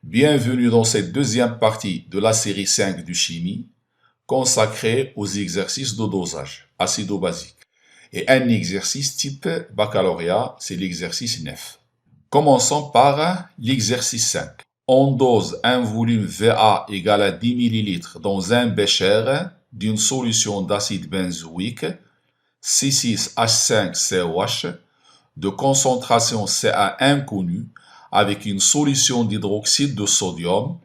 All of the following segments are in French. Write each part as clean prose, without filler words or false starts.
Bienvenue dans cette deuxième partie de la série 5 du chimie, consacrée aux exercices de dosage acido-basique. Et un exercice type baccalauréat, c'est l'exercice 9. Commençons par l'exercice 5. On dose un volume Va égal à 10 ml dans un bécher d'une solution d'acide benzoïque C6H5COH de concentration Ca inconnue avec une solution d'hydroxyde de sodium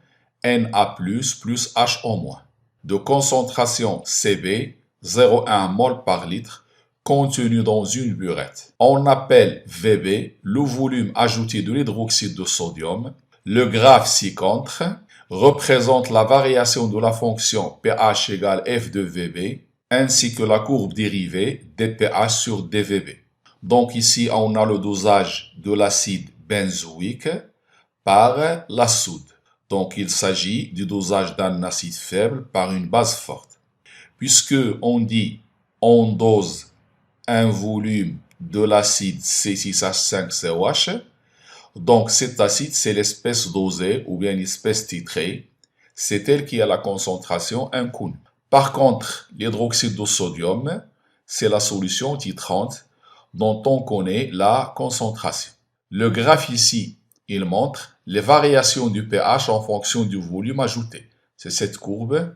Na+, plus HO-, de concentration Cb 0,1 mol par litre contenu dans une burette. On appelle Vb le volume ajouté de l'hydroxyde de sodium. Le graphe ci-contre représente la variation de la fonction pH égale f de Vb ainsi que la courbe dérivée dpH sur dVb. Donc ici, on a le dosage de l'acide benzoïque par la soude. Donc il s'agit du dosage d'un acide faible par une base forte. Puisque on dit on dose un volume de l'acide C6H5COH, donc cet acide c'est l'espèce dosée ou bien l'espèce titrée, c'est elle qui a la concentration inconnue. Par contre, l'hydroxyde de sodium, c'est la solution titrante dont on connaît la concentration. Le graphe ici, il montre les variations du pH en fonction du volume ajouté. C'est cette courbe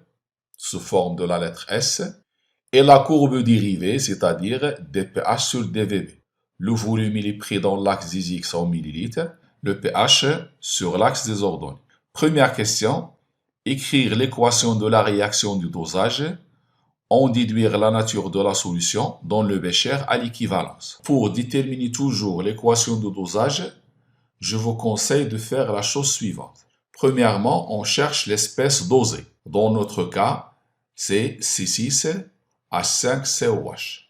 sous forme de la lettre S et la courbe dérivée, c'est-à-dire dpH sur dVb. Le volume il est pris dans l'axe des X en millilitres, le pH sur l'axe des ordonnées. Première question, écrire l'équation de la réaction du dosage. On déduire la nature de la solution dans le bécher à l'équivalence. Pour déterminer toujours l'équation de dosage, je vous conseille de faire la chose suivante. Premièrement, on cherche l'espèce dosée. Dans notre cas, c'est C6H5COH.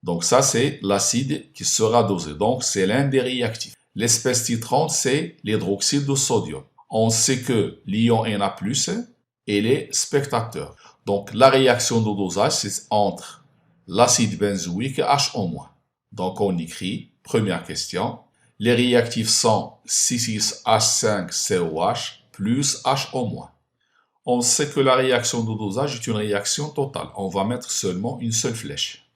Donc ça, c'est l'acide qui sera dosé. Donc c'est l'un des réactifs. L'espèce titrante, c'est l'hydroxyde de sodium. On sait que l'ion Na+, il est spectateur. Donc, la réaction de dosage, c'est entre l'acide benzoïque et HO-. Donc, on écrit, première question, les réactifs sont C6H5COH plus HO-. On sait que la réaction de dosage est une réaction totale. On va mettre seulement une seule flèche.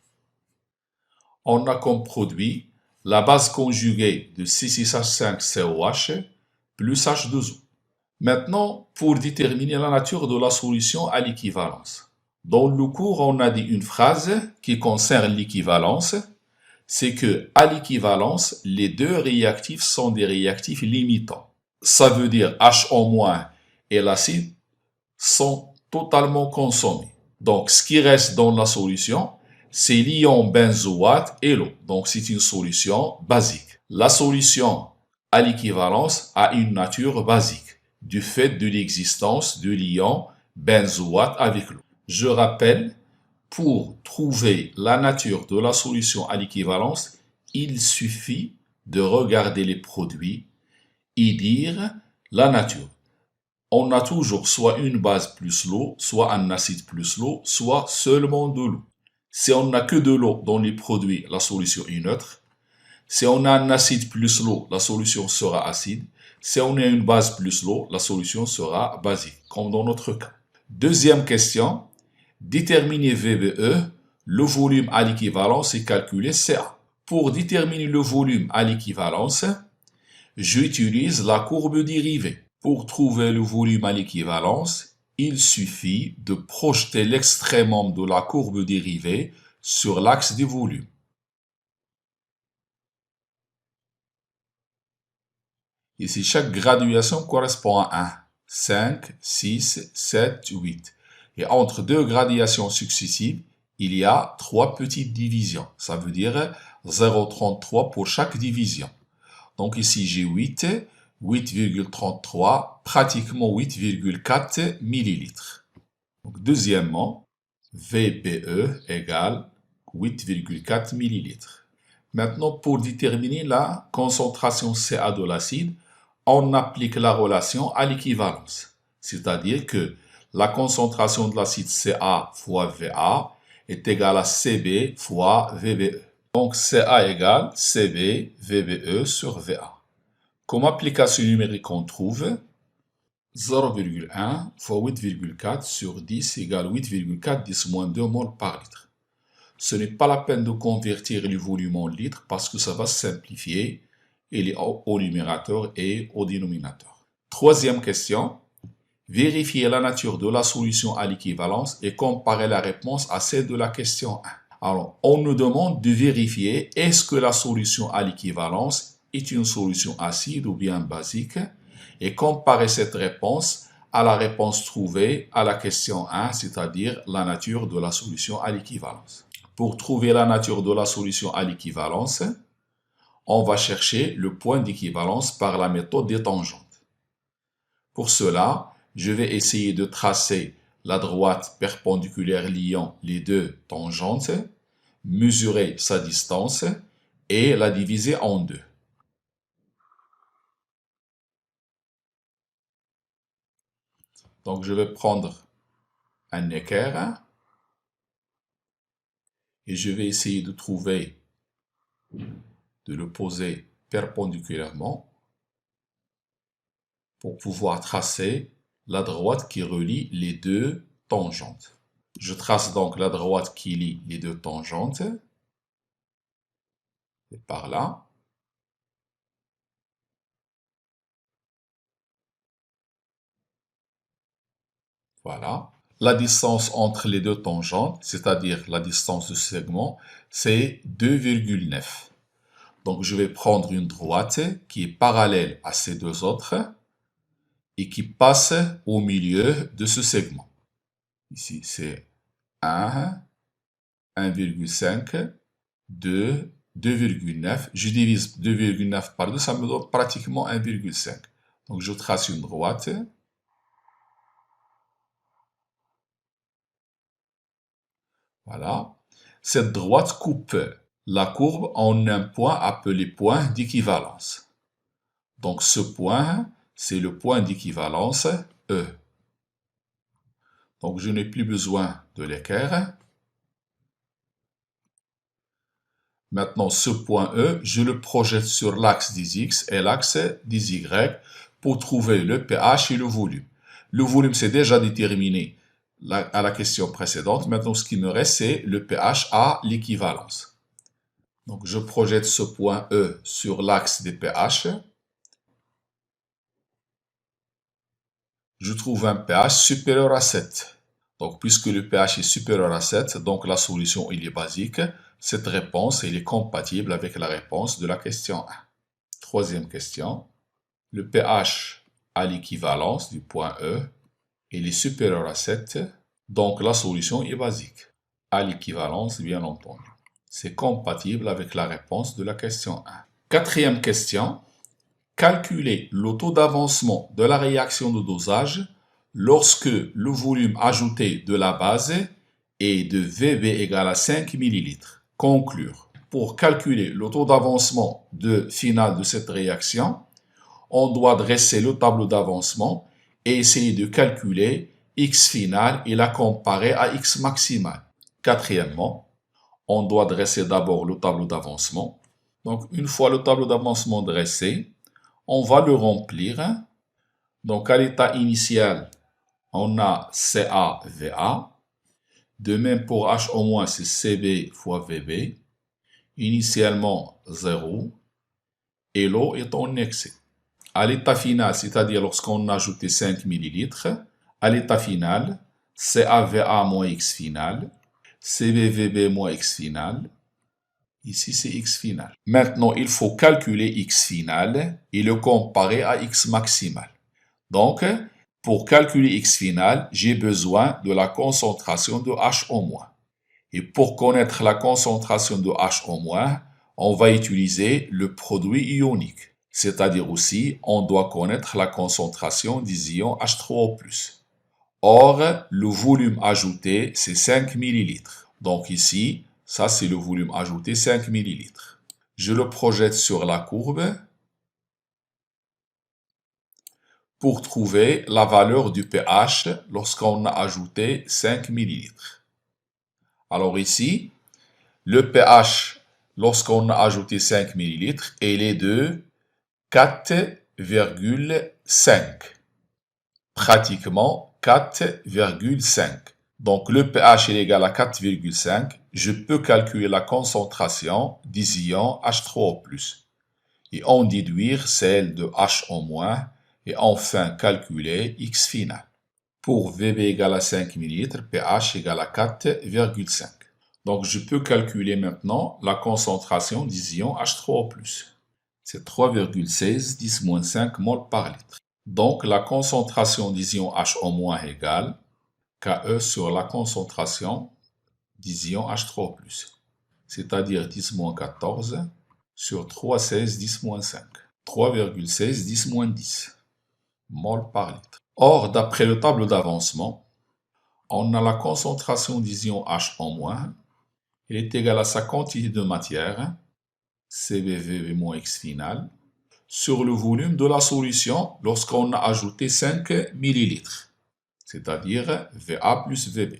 On a comme produit la base conjuguée de C6H5COH plus H2O. Maintenant, pour déterminer la nature de la solution à l'équivalence. Dans le cours, on a dit une phrase qui concerne l'équivalence, c'est que à l'équivalence, les deux réactifs sont des réactifs limitants. Ça veut dire HO- et l'acide sont totalement consommés. Donc, ce qui reste dans la solution, c'est l'ion benzoate et l'eau. Donc, c'est une solution basique. La solution à l'équivalence a une nature basique du fait de l'existence de l'ion benzoate avec l'eau. Je rappelle, pour trouver la nature de la solution à l'équivalence, il suffit de regarder les produits et dire la nature. On a toujours soit une base plus l'eau, soit un acide plus l'eau, soit seulement de l'eau. Si on n'a que de l'eau dans les produits, la solution est neutre. Si on a un acide plus l'eau, la solution sera acide. Si on a une base plus l'eau, la solution sera basique, comme dans notre cas. Deuxième question, déterminer VBE, le volume à l'équivalence et calculer Ca. Pour déterminer le volume à l'équivalence, j'utilise la courbe dérivée. Pour trouver le volume à l'équivalence, il suffit de projeter l'extrémum de la courbe dérivée sur l'axe du volume. Ici, chaque graduation correspond à 1, 5, 6, 7, 8. Et entre deux gradations successives, il y a 3 petites divisions. Ça veut dire 0,33 pour chaque division. Donc ici, j'ai 8, 8,33, pratiquement 8,4 millilitres. Donc deuxièmement, VBE égale 8,4 millilitres. Maintenant, pour déterminer la concentration Ca de l'acide, on applique la relation à l'équivalence. C'est-à-dire que la concentration de l'acide Ca fois Va est égale à Cb fois VBE. Donc Ca égale Cb VBE sur Va. Comme application numérique, on trouve 0,1 fois 8,4 sur 10 égale 8,4 10 moins 2 mol par litre. Ce n'est pas la peine de convertir le volume en litres parce que ça va se simplifier. Il est au numérateur et au dénominateur. Troisième question. Vérifiez la nature de la solution à l'équivalence et comparez la réponse à celle de la question 1. Alors, on nous demande de vérifier est-ce que la solution à l'équivalence est une solution acide ou bien basique et comparer cette réponse à la réponse trouvée à la question 1, c'est-à-dire la nature de la solution à l'équivalence. Pour trouver la nature de la solution à l'équivalence, on va chercher le point d'équivalence par la méthode des tangentes. Pour cela, je vais essayer de tracer la droite perpendiculaire liant les deux tangentes, mesurer sa distance et la diviser en deux. Donc je vais prendre un équerre et je vais essayer de trouver, de le poser perpendiculairement pour pouvoir tracer la droite qui relie les deux tangentes. Je trace donc la droite qui lie les deux tangentes. Et par là. Voilà. La distance entre les deux tangentes, c'est-à-dire la distance du segment, c'est 2,9. Donc je vais prendre une droite qui est parallèle à ces deux autres et qui passe au milieu de ce segment. Ici c'est 1, 1,5, 2, 2,9. Je divise 2,9 par 2, ça me donne pratiquement 1,5. Donc je trace une droite. Voilà. Cette droite coupe la courbe en un point appelé point d'équivalence. Donc ce point, c'est le point d'équivalence E. Donc je n'ai plus besoin de l'équerre. Maintenant, ce point E, je le projette sur l'axe des X et l'axe des Y pour trouver le pH et le volume. Le volume, c'est déjà déterminé à la question précédente. Maintenant, ce qui me reste, c'est le pH à l'équivalence. Donc, je projette ce point E sur l'axe des pH. Je trouve un pH supérieur à 7. Donc, puisque le pH est supérieur à 7, donc la solution il est basique. Cette réponse elle est compatible avec la réponse de la question 1. Troisième question. Le pH à l'équivalence du point E il est supérieur à 7. Donc, la solution est basique. À l'équivalence, bien entendu. C'est compatible avec la réponse de la question 1. Quatrième question. Calculer le taux d'avancement de la réaction de dosage lorsque le volume ajouté de la base est de VB égale à 5 ml. Conclure. Pour calculer le taux d'avancement final de cette réaction, on doit dresser le tableau d'avancement et essayer de calculer X final et la comparer à X maximal. Quatrièmement, on doit dresser d'abord le tableau d'avancement. Donc, une fois le tableau d'avancement dressé, on va le remplir. Donc, à l'état initial, on a CA-VA. De même pour H au-, c'est CB fois VB. Initialement 0. Et l'eau est en excès. À l'état final, c'est-à-dire lorsqu'on a ajouté 5 ml, à l'état final, CAVA moins X final, CBVB moins X final. Ici, c'est X final. Maintenant, il faut calculer X final et le comparer à X maximal. Donc, pour calculer X final, j'ai besoin de la concentration de H-. Et pour connaître la concentration de H-, on va utiliser le produit ionique. C'est-à-dire aussi, on doit connaître la concentration des ions H3O+. Or, le volume ajouté, c'est 5 ml. Donc ici, ça c'est le volume ajouté, 5 ml. Je le projette sur la courbe pour trouver la valeur du pH lorsqu'on a ajouté 5 ml. Alors ici, le pH lorsqu'on a ajouté 5 ml, il est de 4,5. pratiquement 4,5. Donc le pH est égal à 4,5. Je peux calculer la concentration des ions H3O+, et en déduire celle de H- et enfin calculer X final. Pour VB égale à 5 ml, pH égale à 4,5. Donc je peux calculer maintenant la concentration des ions H3O+. C'est 3,16 10-5 mol par litre. Donc la concentration des ions H- égale Ke sur la concentration des ions H3O+, c'est-à-dire 10-14 sur 3,16 10-5. 3,16 10-10 mol par litre. Or, d'après le tableau d'avancement, on a la concentration des ions H- elle est égale à sa quantité de matière, CbVb moins X final, sur le volume de la solution lorsqu'on a ajouté 5 ml, c'est-à-dire Va plus Vb.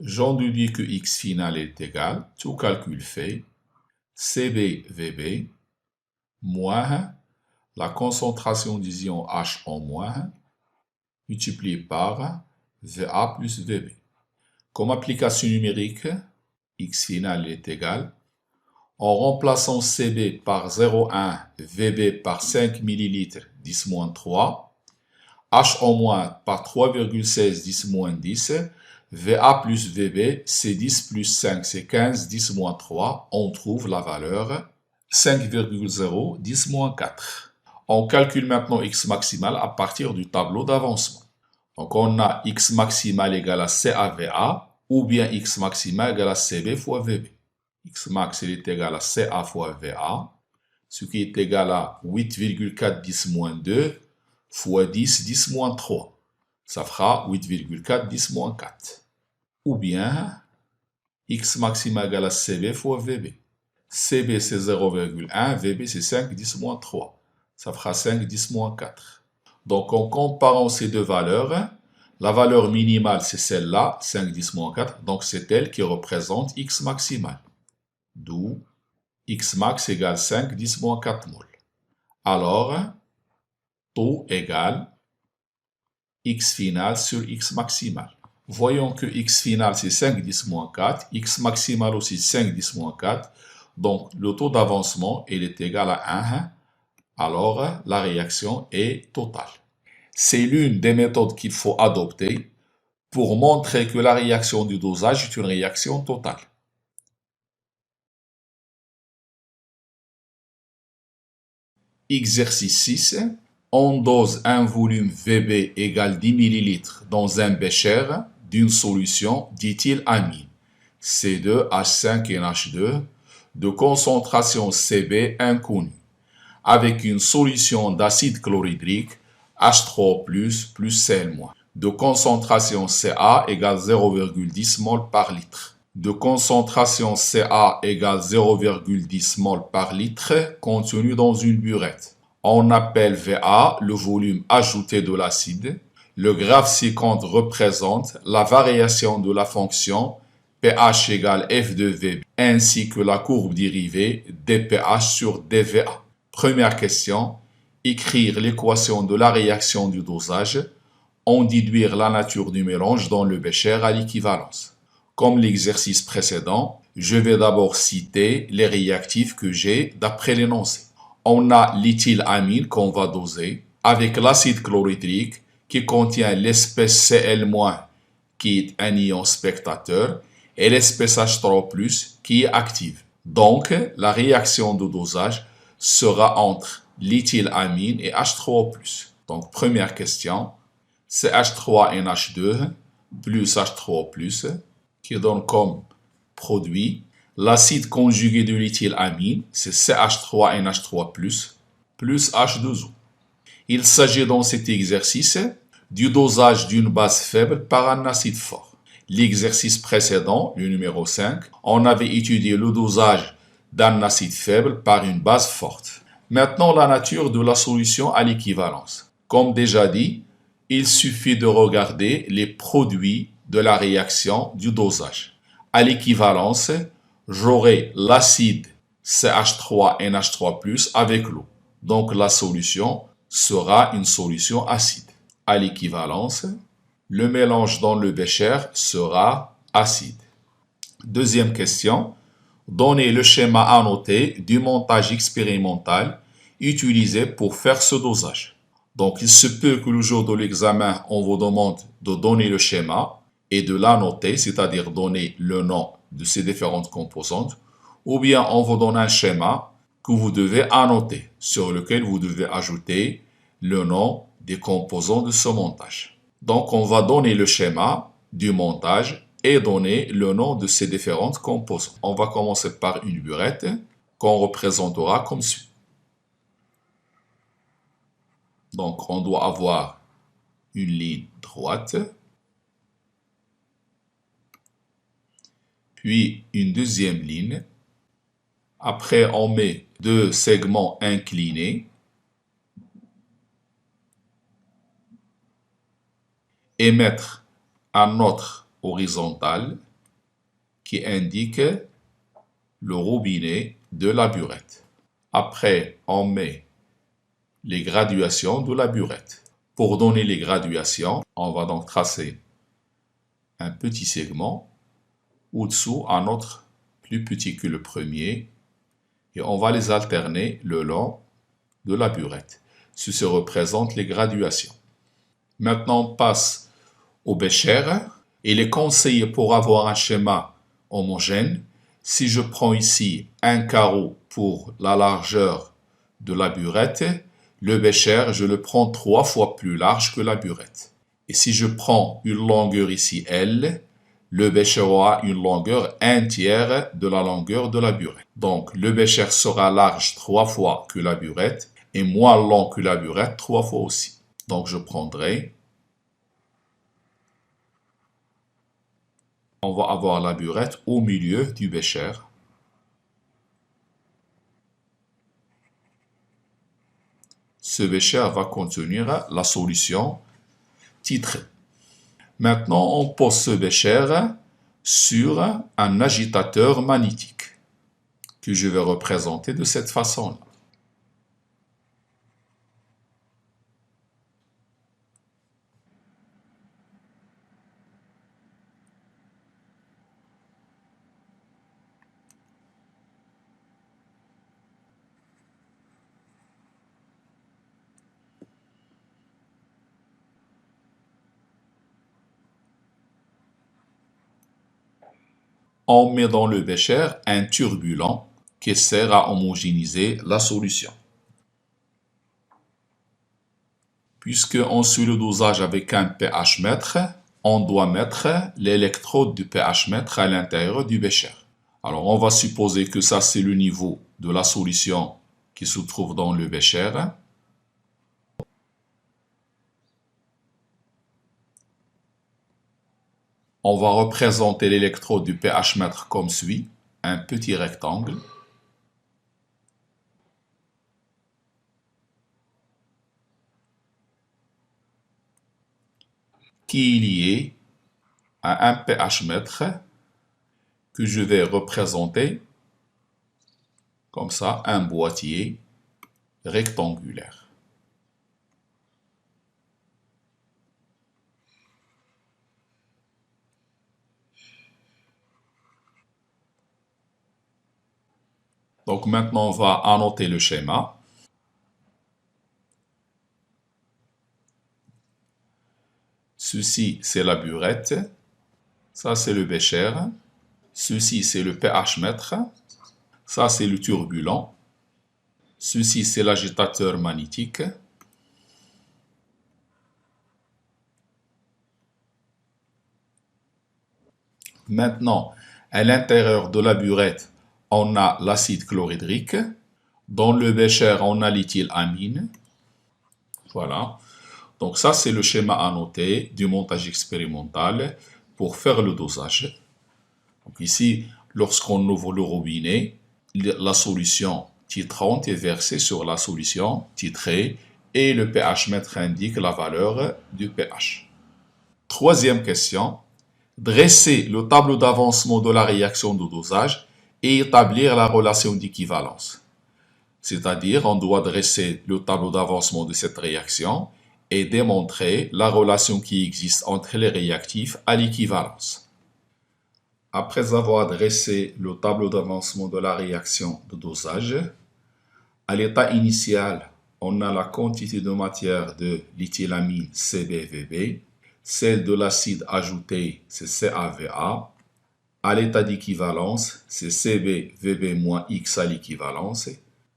J'en déduis que X final est égal, tout calcul fait, CbVb moins la concentration des ions H- multiplié par Va plus Vb. Comme application numérique, X final est égal, en remplaçant Cb par 0,1, Vb par 5 ml 10-3, H- par 3,16 10-10, Va plus Vb, c'est 10 plus 5, c'est 15 10-3, on trouve la valeur 5,0 10-4. On calcule maintenant X maximal à partir du tableau d'avancement. Donc on a X maximal égale à CaVA, ou bien X maximal égale à Cb fois Vb. X max est égal à Ca fois Va, ce qui est égal à 8,4 10-2 fois 10 10-3. Ça fera 8,4 10-4. Ou bien X maximal égale à Cb fois Vb. Cb c'est 0,1, Vb c'est 5 10-3. Ça fera 5 10-4. Donc en comparant ces deux valeurs, la valeur minimale c'est celle-là, 5 10-4, donc c'est elle qui représente X maximal. D'où X max égale 5 10-4 mol. Alors, taux égale X final sur X maximal. Voyons que X final c'est 5 10-4, X maximal aussi 5 10-4, donc le taux d'avancement il est égal à 1, alors la réaction est totale. C'est l'une des méthodes qu'il faut adopter pour montrer que la réaction du dosage est une réaction totale. Exercice 6. On dose un volume Vb égale 10 ml dans un bécher d'une solution d'éthylamine C2H5NH2 de concentration Cb inconnue avec une solution d'acide chlorhydrique H3O+, plus Cl-, de concentration Ca égale 0,10 mol par litre. De concentration Ca égale 0,10 mol par litre contenu dans une burette. On appelle Va le volume ajouté de l'acide. Le graphe ci-contre représente la variation de la fonction pH égale F de V ainsi que la courbe dérivée dpH sur dVA. Première question, écrire l'équation de la réaction du dosage, en déduire la nature du mélange dans le bécher à l'équivalence. Comme l'exercice précédent, je vais d'abord citer les réactifs que j'ai d'après l'énoncé. On a l'éthylamine qu'on va doser avec l'acide chlorhydrique qui contient l'espèce Cl- qui est un ion spectateur et l'espèce H3+ qui est active. Donc, la réaction de dosage sera entre l'éthylamine et H3O+. Donc, première question, CH3NH2 plus H3O+, qui donne comme produit l'acide conjugué de l'éthylamine, c'est CH3NH3+, plus H2O. Il s'agit dans cet exercice du dosage d'une base faible par un acide fort. L'exercice précédent, le numéro 5, on avait étudié le dosage d'un acide faible par une base forte. Maintenant, la nature de la solution à l'équivalence. Comme déjà dit, il suffit de regarder les produits de la réaction du dosage. À l'équivalence, j'aurai l'acide CH3NH3+ avec l'eau. Donc la solution sera une solution acide. à l'équivalence, le mélange dans le bécher sera acide. Deuxième question. Donnez le schéma annoté du montage expérimental utilisé pour faire ce dosage. Donc, il se peut que le jour de l'examen, on vous demande de donner le schéma et de l'annoter, c'est-à-dire donner le nom de ces différentes composantes, ou bien on vous donne un schéma que vous devez annoter, sur lequel vous devez ajouter le nom des composants de ce montage. Donc, on va donner le schéma du montage et donner le nom de ces différentes composants. On va commencer par une burette qu'on représentera comme suit. Donc, on doit avoir une ligne droite, puis une deuxième ligne. Après, on met deux segments inclinés et mettre un autre horizontal qui indique le robinet de la burette. Après, on met les graduations de la burette. Pour donner les graduations, on va donc tracer un petit segment, au-dessous un autre plus petit que le premier, et on va les alterner le long de la burette. Ceci représente les graduations. Maintenant, on passe au bécher. Il est conseillé pour avoir un schéma homogène, si je prends ici un carreau pour la largeur de la burette, le bécher, je le prends 3 fois plus large que la burette. Et si je prends une longueur ici L, le bécher aura une longueur 1/3 de la longueur de la burette. Donc, le bécher sera large 3 fois que la burette et moins long que la burette 3 fois aussi. Donc, je prendrai, on va avoir la burette au milieu du bécher. Ce bécher va contenir la solution titrée. Maintenant, on pose ce bécher sur un agitateur magnétique que je vais représenter de cette façon-là. On met dans le bécher un turbulent qui sert à homogénéiser la solution. Puisqu'on suit le dosage avec un pH mètre, on doit mettre l'électrode du pH mètre à l'intérieur du bécher. Alors, on va supposer que ça, c'est le niveau de la solution qui se trouve dans le bécher. On va représenter l'électrode du pH mètre comme suit, un petit rectangle. Qui est lié à un pH mètre que je vais représenter comme ça, un boîtier rectangulaire. Donc maintenant, on va annoter le schéma. Ceci, c'est la burette. Ça, c'est le bécher. Ceci, c'est le pH mètre. Ça, c'est le turbulent. Ceci, c'est l'agitateur magnétique. Maintenant, à l'intérieur de la burette, on a l'acide chlorhydrique. Dans le bécher, on a l'éthylamine. Voilà. Donc ça, c'est le schéma annoté du montage expérimental pour faire le dosage. Donc ici, lorsqu'on ouvre le robinet, la solution titrante est versée sur la solution titrée et le pH mètre indique la valeur du pH. Troisième question. Dresser le tableau d'avancement de la réaction de dosage et établir la relation d'équivalence. C'est-à-dire, on doit dresser le tableau d'avancement de cette réaction et démontrer la relation qui existe entre les réactifs à l'équivalence. Après avoir dressé le tableau d'avancement de la réaction de dosage, à l'état initial, on a la quantité de matière de l'éthylamine CbVb, celle de l'acide ajouté, c'est CaVa. À l'état d'équivalence, c'est CbVb moins X à l'équivalence.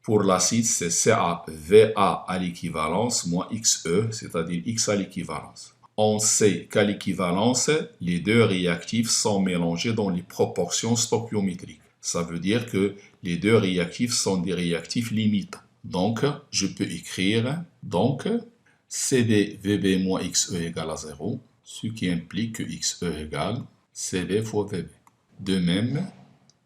Pour l'acide, c'est CaVa à l'équivalence moins Xe, c'est-à-dire X à l'équivalence. On sait qu'à l'équivalence, les deux réactifs sont mélangés dans les proportions stoichiométriques. Ça veut dire que les deux réactifs sont des réactifs limitants. Donc, je peux écrire CbVb moins Xe égale à 0, ce qui implique que Xe égale Cb fois Vb. De même,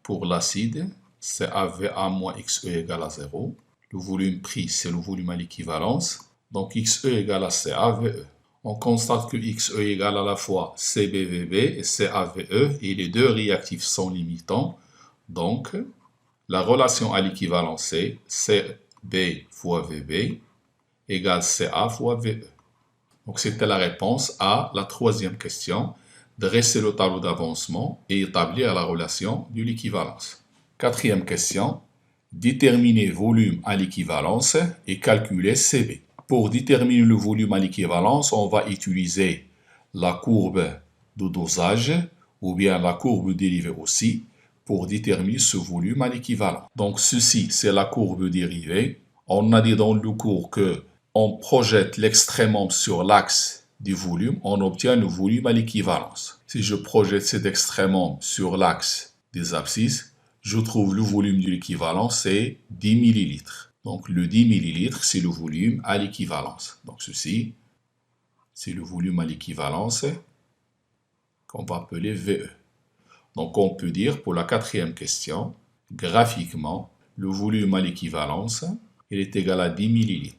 pour l'acide, CaVa moins Xe égale à 0. Le volume pris, c'est le volume à l'équivalence. Donc, Xe égale à CaVe. On constate que Xe égale à la fois CbVb et CaVe, et les deux réactifs sont limitants. Donc, la relation à l'équivalence est Cb fois Vb égale Ca fois Ve. Donc, c'était la réponse à la troisième question. Dresser le tableau d'avancement et établir la relation de l'équivalence. Quatrième question. Déterminer volume à l'équivalence et calculer Cb. Pour déterminer le volume à l'équivalence, on va utiliser la courbe de dosage ou bien la courbe dérivée aussi pour déterminer ce volume à l'équivalence. Donc ceci, c'est la courbe dérivée. On a dit dans le cours que on projette l'extrémum sur l'axe du volume, on obtient le volume à l'équivalence. Si je projette cet extrémum sur l'axe des abscisses, je trouve le volume de l'équivalence, c'est 10 ml. Donc le 10 ml, c'est le volume à l'équivalence. Donc ceci, c'est le volume à l'équivalence qu'on va appeler VE. Donc on peut dire pour la quatrième question, graphiquement, le volume à l'équivalence, il est égal à 10 ml.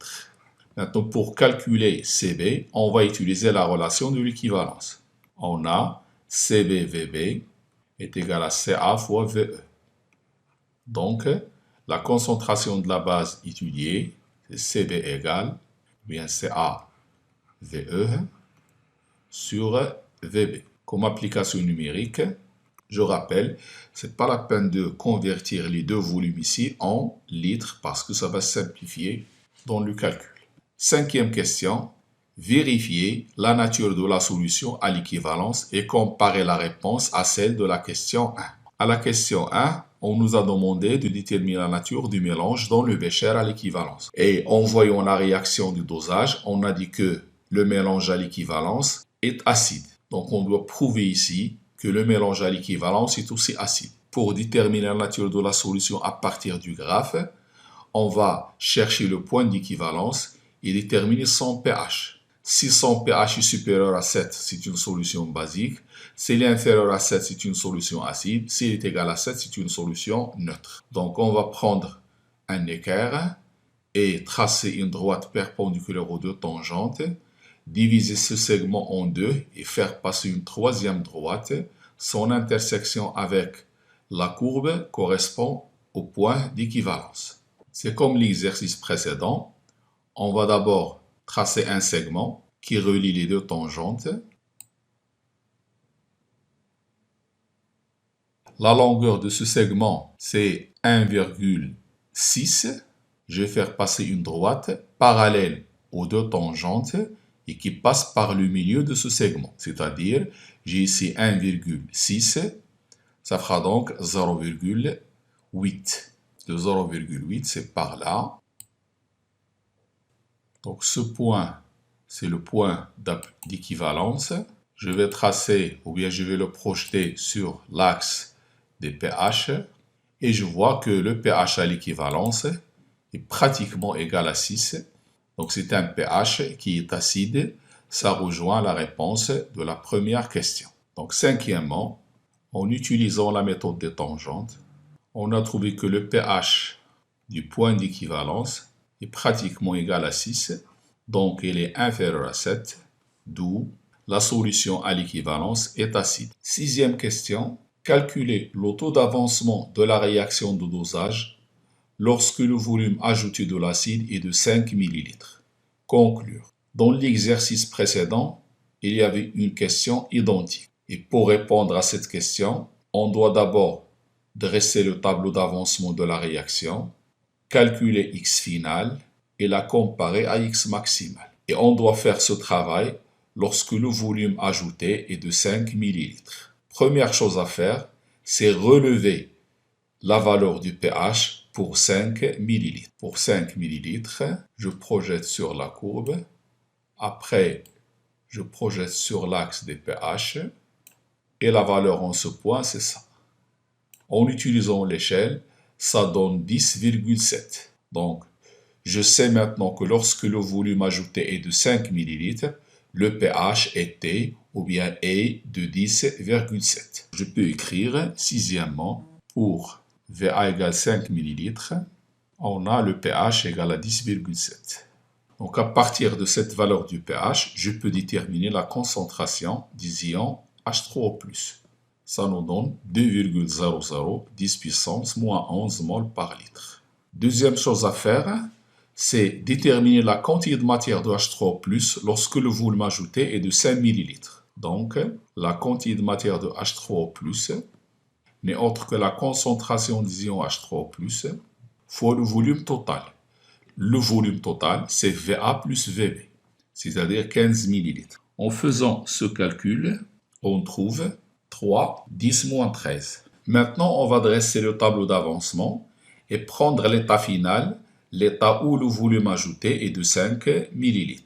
Maintenant, pour calculer Cb, on va utiliser la relation de l'équivalence. On a CbVb est égal à Ca fois Ve. Donc, la concentration de la base étudiée, c'est Cb égale bien CaVe sur Vb. Comme application numérique, je rappelle, ce n'est pas la peine de convertir les deux volumes ici en litres parce que ça va simplifier dans le calcul. Cinquième question, vérifier la nature de la solution à l'équivalence et comparer la réponse à celle de la question 1. À la question 1, on nous a demandé de déterminer la nature du mélange dans le bécher à l'équivalence. Et en voyant la réaction du dosage, on a dit que le mélange à l'équivalence est acide. Donc on doit prouver ici que le mélange à l'équivalence est aussi acide. Pour déterminer la nature de la solution à partir du graphe, on va chercher le point d'équivalence et déterminer son pH. Si son pH est supérieur à 7, c'est une solution basique. S'il est inférieur à 7, c'est une solution acide. S'il est égal à 7, c'est une solution neutre. Donc, on va prendre un équerre et tracer une droite perpendiculaire aux deux tangentes, diviser ce segment en deux et faire passer une troisième droite. Son intersection avec la courbe correspond au point d'équivalence. C'est comme l'exercice précédent. On va d'abord tracer un segment qui relie les deux tangentes. La longueur de ce segment, c'est 1,6. Je vais faire passer une droite parallèle aux deux tangentes et qui passe par le milieu de ce segment. C'est-à-dire, j'ai ici 1,6. Ça fera donc 0,8. Le 0,8, c'est par là. Donc ce point, c'est le point d'équivalence. Je vais tracer, ou bien je vais le projeter sur l'axe des pH. Et je vois que le pH à l'équivalence est pratiquement égal à 6. Donc c'est un pH qui est acide. Ça rejoint la réponse de la première question. Donc cinquièmement, en utilisant la méthode des tangentes, on a trouvé que le pH du point d'équivalence est pratiquement égal à 6, donc il est inférieur à 7, d'où la solution à l'équivalence est acide. Sixième question, calculer le taux d'avancement de la réaction de dosage lorsque le volume ajouté de l'acide est de 5 ml. Conclure. Dans l'exercice précédent, il y avait une question identique. Et pour répondre à cette question, on doit d'abord dresser le tableau d'avancement de la réaction, calculer X final et la comparer à X maximal. Et on doit faire ce travail lorsque le volume ajouté est de 5 ml. Première chose à faire, c'est relever la valeur du pH pour 5 ml. Pour 5 ml, je projette sur la courbe. Après, je projette sur l'axe des pH. Et la valeur en ce point, c'est ça. En utilisant l'échelle, ça donne 10,7. Donc, je sais maintenant que lorsque le volume ajouté est de 5 ml, le pH était ou bien est de 10,7. Je peux écrire, sixièmement, pour VA égale 5 ml, on a le pH égal à 10,7. Donc à partir de cette valeur du pH, je peux déterminer la concentration des ions H3O+. Ça nous donne 2,0010 puissance moins 11 mol par litre. Deuxième chose à faire, c'est déterminer la quantité de matière de H3O+, lorsque le volume ajouté est de 5 ml. Donc, la quantité de matière de H3O+, n'est autre que la concentration des ions H3O+, fois le volume total. Le volume total, c'est VA plus VB, c'est-à-dire 15 ml. En faisant ce calcul, on trouve 3, 10 moins 13. Maintenant, on va dresser le tableau d'avancement et prendre l'état final, l'état où le volume ajouté est de 5 ml.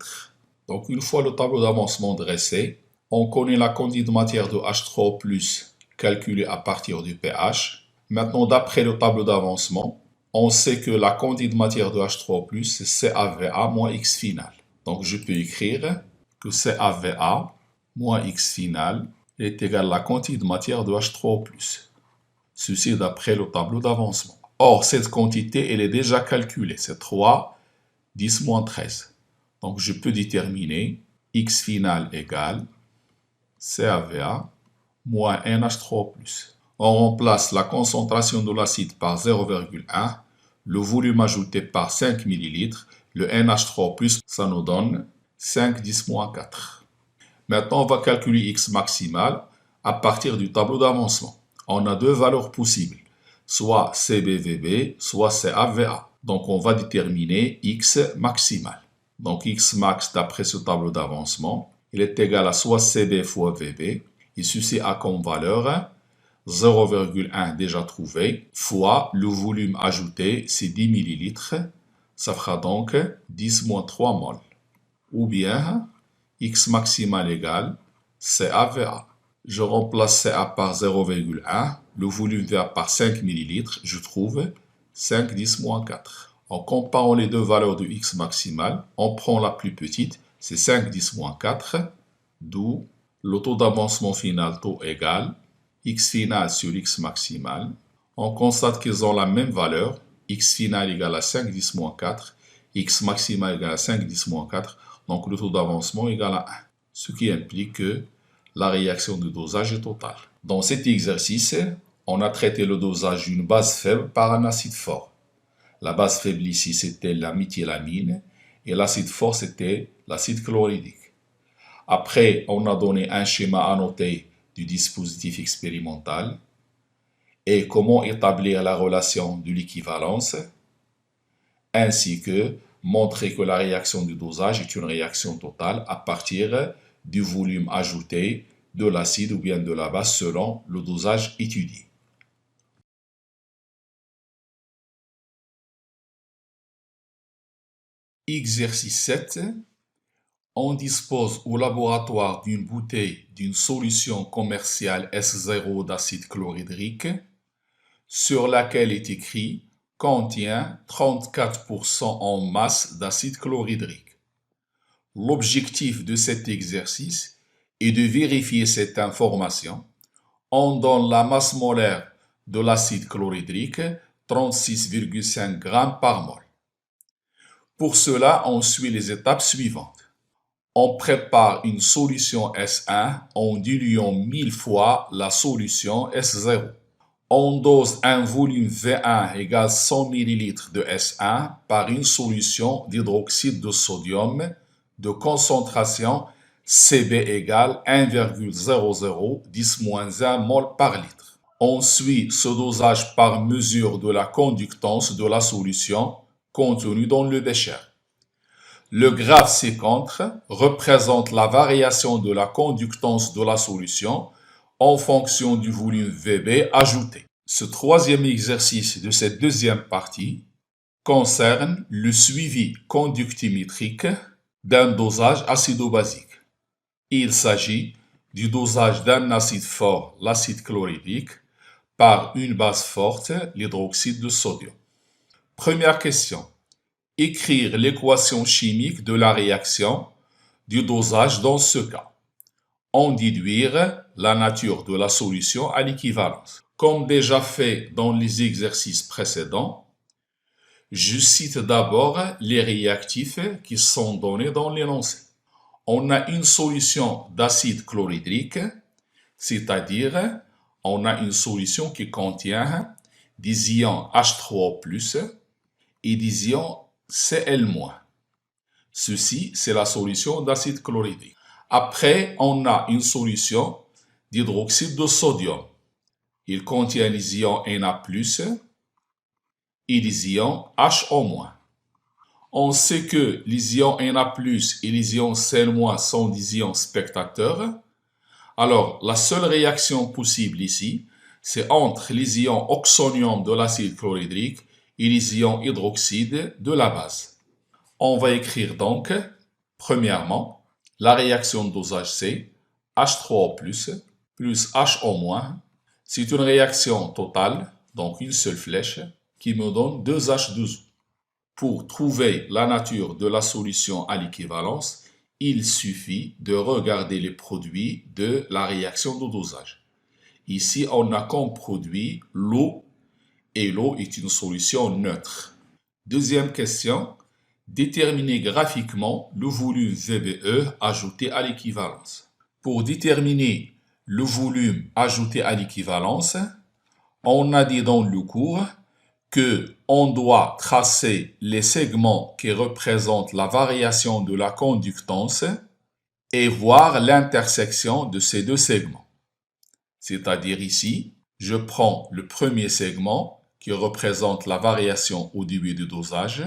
Donc, une fois le tableau d'avancement dressé, on connaît la quantité de matière de H3O+, calculée à partir du pH. Maintenant, d'après le tableau d'avancement, on sait que la quantité de matière de H3O+, c'est CaVA moins X final. Donc, je peux écrire que CaVA moins X final est égal à la quantité de matière de H3O+. Ceci d'après le tableau d'avancement. Or, cette quantité, elle est déjà calculée. C'est 3, 10 moins 13. Donc, je peux déterminer X final égale CaVA moins NH3O+. On remplace la concentration de l'acide par 0,1, le volume ajouté par 5 ml, le NH3+, ça nous donne 5, 10 moins 4. Maintenant, on va calculer X maximal à partir du tableau d'avancement. On a deux valeurs possibles, soit CBVB, soit CAVA. Donc, on va déterminer X maximal. Donc, X max, d'après ce tableau d'avancement, il est égal à soit CB fois VB, et ceci a comme valeur 0,1 déjà trouvé, fois le volume ajouté, c'est 10 ml, ça fera donc 10 moins 3 mol. Ou bien, X maximal égale CaVA. Je remplace Ca par 0,1, le volume VA par 5 ml, je trouve 5, 10 moins 4. En comparant les deux valeurs de X maximal, on prend la plus petite, c'est 5, 10 moins 4, d'où le taux d'avancement final taux égal X final sur X maximal. On constate qu'ils ont la même valeur, X final égale à 5, 10 moins 4, X maximal égale à 5, 10 moins 4, donc le taux d'avancement égale à 1, ce qui implique que la réaction de dosage est totale. Dans cet exercice, on a traité le dosage d'une base faible par un acide fort. La base faible ici, c'était la méthylamine, et l'acide fort, c'était l'acide chlorhydrique. Après, on a donné un schéma annoté du dispositif expérimental et comment établir la relation de l'équivalence, ainsi que montrer que la réaction du dosage est une réaction totale à partir du volume ajouté de l'acide ou bien de la base selon le dosage étudié. Exercice 7. On dispose au laboratoire d'une bouteille d'une solution commerciale S0 d'acide chlorhydrique sur laquelle est écrit « contient 34% en masse d'acide chlorhydrique ». L'objectif de cet exercice est de vérifier cette information. On donne la masse molaire de l'acide chlorhydrique, 36,5 g par mol. Pour cela, on suit les étapes suivantes. On prépare une solution S1 en diluant 1000 fois la solution S0. On dose un volume V1 égale 100 ml de S1 par une solution d'hydroxyde de sodium de concentration Cb égale 1,0010-1 mol par litre. On suit ce dosage par mesure de la conductance de la solution contenue dans le bécher. Le graphe ci-contre représente la variation de la conductance de la solution en fonction du volume Vb ajouté. Ce troisième exercice de cette deuxième partie concerne le suivi conductimétrique d'un dosage acido-basique. Il s'agit du dosage d'un acide fort, l'acide chlorhydrique, par une base forte, l'hydroxyde de sodium. Première question. Écrire l'équation chimique de la réaction du dosage dans ce cas. En déduire la nature de la solution à l'équivalence. Comme déjà fait dans les exercices précédents, je cite d'abord les réactifs qui sont donnés dans l'énoncé. On a une solution d'acide chlorhydrique, c'est-à-dire on a une solution qui contient des ions H3O+, et des ions Cl-. Ceci, c'est la solution d'acide chlorhydrique. Après, on a une solution d'hydroxyde de sodium. Il contient les ions Na+, et les ions HO-. On sait que les ions Na+, et les ions Cl- sont des ions spectateurs. Alors, la seule réaction possible ici, c'est entre les ions oxonium de l'acide chlorhydrique et les ions hydroxyde de la base. On va écrire donc, premièrement, la réaction de dosage C, H3O+, plus HO-. C'est une réaction totale, donc une seule flèche, qui me donne 2H2O. Pour trouver la nature de la solution à l'équivalence, il suffit de regarder les produits de la réaction de dosage. Ici, on a comme produit l'eau, et l'eau est une solution neutre. Deuxième question, déterminer graphiquement le volume VBE ajouté à l'équivalence. Pour déterminer le volume ajouté à l'équivalence, on a dit dans le cours qu'on doit tracer les segments qui représentent la variation de la conductance et voir l'intersection de ces deux segments. C'est-à-dire ici, je prends le premier segment qui représente la variation au début du dosage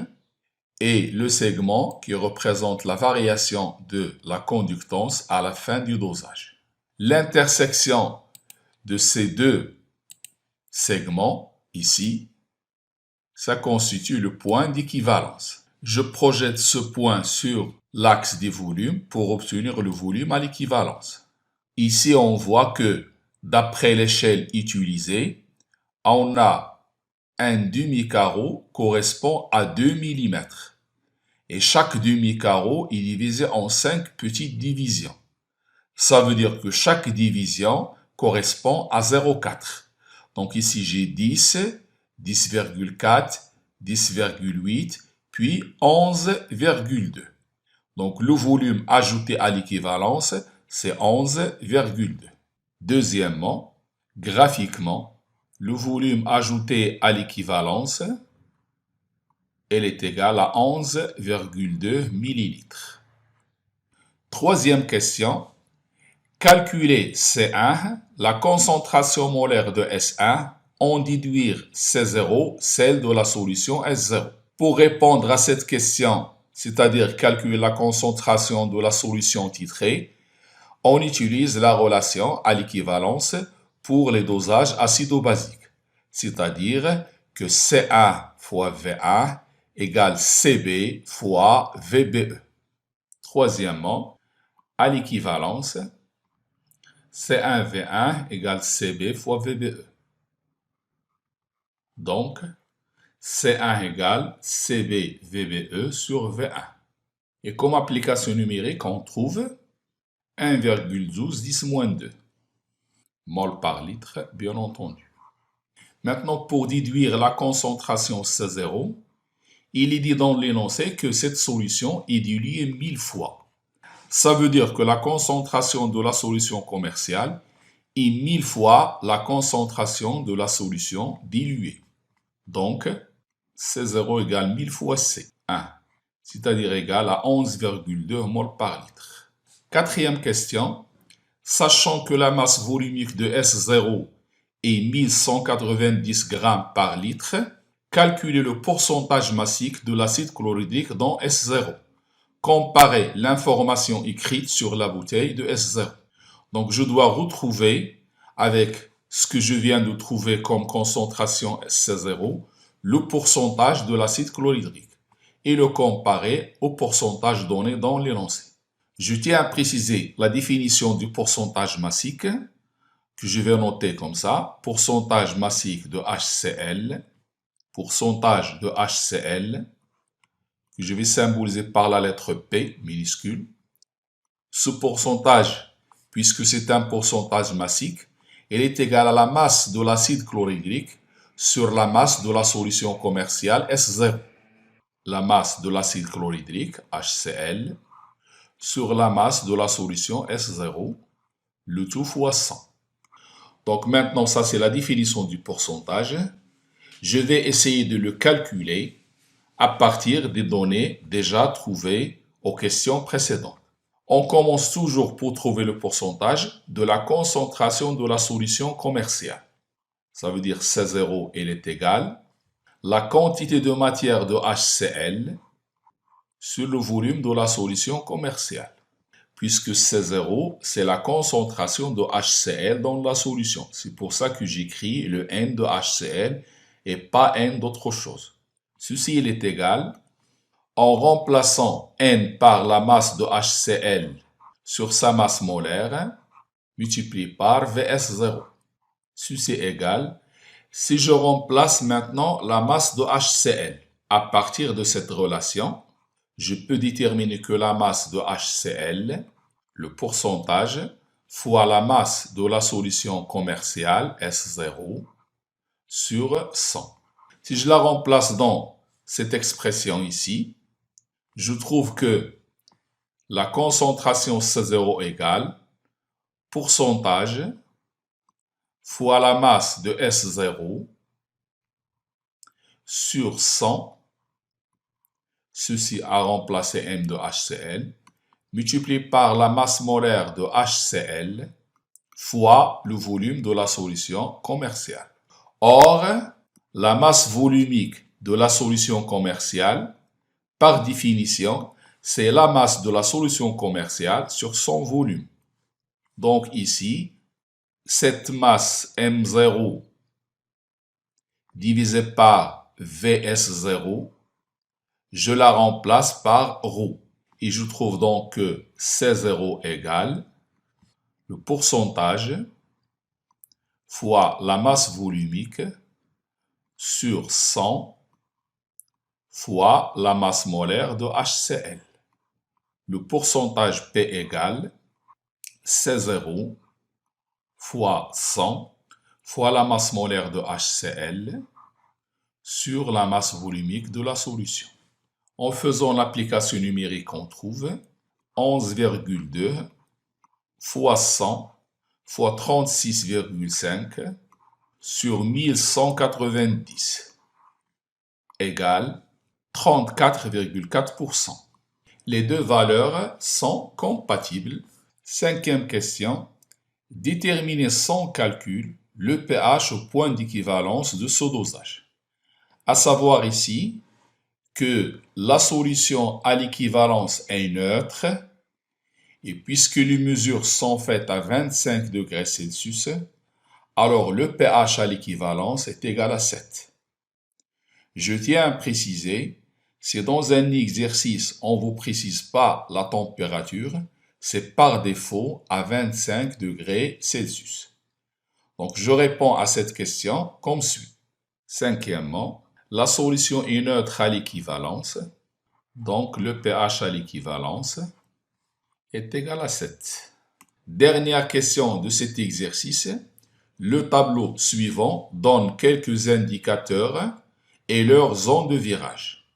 et le segment qui représente la variation de la conductance à la fin du dosage. L'intersection de ces deux segments, ici, ça constitue le point d'équivalence. Je projette ce point sur l'axe des volumes pour obtenir le volume à l'équivalence. Ici, on voit que d'après l'échelle utilisée, on a un demi-carreau correspond à 2 mm. Et chaque demi-carreau est divisé en 5 petites divisions. Ça veut dire que chaque division correspond à 0,4. Donc ici, j'ai 10, 10,4, 10,8, puis 11,2. Donc le volume ajouté à l'équivalence, c'est 11,2. Deuxièmement, graphiquement, le volume ajouté à l'équivalence, elle est égale à 11,2 ml. Troisième question, calculer C1, la concentration molaire de S1, en déduire C0, celle de la solution S0. Pour répondre à cette question, c'est-à-dire calculer la concentration de la solution titrée, on utilise la relation à l'équivalence pour les dosages acido-basiques, c'est-à-dire que C1 fois V1 égale CB fois VBE. Troisièmement, à l'équivalence, C1V1 égale CB fois VBE. Donc, C1 égale CB VBE sur V1. Et comme application numérique, on trouve 1,12-10-2 mol par litre, bien entendu. Maintenant, pour déduire la concentration C0, il est dit dans l'énoncé que cette solution est diluée 1000 fois. Ça veut dire que la concentration de la solution commerciale est 1000 fois la concentration de la solution diluée. Donc, C0 égale 1000 fois C. 1. c'est-à-dire égal à 11,2 mol par litre. Quatrième question. Sachant que la masse volumique de S0 est 1190 grammes par litre, calculez le pourcentage massique de l'acide chlorhydrique dans S0. Comparez l'information écrite sur la bouteille de S0. Donc je dois retrouver, avec ce que je viens de trouver comme concentration S0, le pourcentage de l'acide chlorhydrique et le comparer au pourcentage donné dans l'énoncé. Je tiens à préciser la définition du pourcentage massique, que je vais noter comme ça. Pourcentage massique de HCl, pourcentage de HCl, que je vais symboliser par la lettre P minuscule. Ce pourcentage, puisque c'est un pourcentage massique, il est égal à la masse de l'acide chlorhydrique sur la masse de la solution commerciale S0. La masse de l'acide chlorhydrique, HCl, sur la masse de la solution S0, le tout fois 100. Donc maintenant, ça c'est la définition du pourcentage. Je vais essayer de le calculer à partir des données déjà trouvées aux questions précédentes. On commence toujours pour trouver le pourcentage de la concentration de la solution commerciale. Ça veut dire C0, elle est égale la quantité de matière de HCl sur le volume de la solution commerciale. Puisque C0, c'est la concentration de HCl dans la solution. C'est pour ça que j'écris le N de HCl et pas N d'autre chose. Ceci il est égal, en remplaçant N par la masse de HCl sur sa masse molaire, multiplié par VS0. Ceci est égal, si je remplace maintenant la masse de HCl, à partir de cette relation, je peux déterminer que la masse de HCl, le pourcentage, fois la masse de la solution commerciale S0 sur 100. Si je la remplace dans cette expression ici, je trouve que la concentration C0 égale pourcentage fois la masse de S0 sur 100, ceci a remplacé M de HCl, multiplié par la masse molaire de HCl fois le volume de la solution commerciale. Or, la masse volumique de la solution commerciale, par définition, c'est la masse de la solution commerciale sur son volume. Donc ici, cette masse M0 divisée par VS0, je la remplace par ρ. Et je trouve donc que C0 égale le pourcentage fois la masse volumique sur 100 fois la masse molaire de HCl. Le pourcentage P égale C0 fois 100 fois la masse molaire de HCl sur la masse volumique de la solution. En faisant l'application numérique, on trouve 11,2 fois 100 fois 36,5 sur 1190 égale 34,4%. Les deux valeurs sont compatibles. Cinquième question. Déterminer sans calcul le pH au point d'équivalence de ce dosage. À savoir ici que la solution à l'équivalence est neutre et puisque les mesures sont faites à 25 degrés Celsius, alors le pH à l'équivalence est égal à 7. Je tiens à préciser, si dans un exercice on ne vous précise pas la température, c'est par défaut à 25 degrés Celsius. Donc je réponds à cette question comme suit. Cinquièmement, la solution est neutre à l'équivalence, donc le pH à l'équivalence est égal à 7. Dernière question de cet exercice. Le tableau suivant donne quelques indicateurs et leur zone de virage.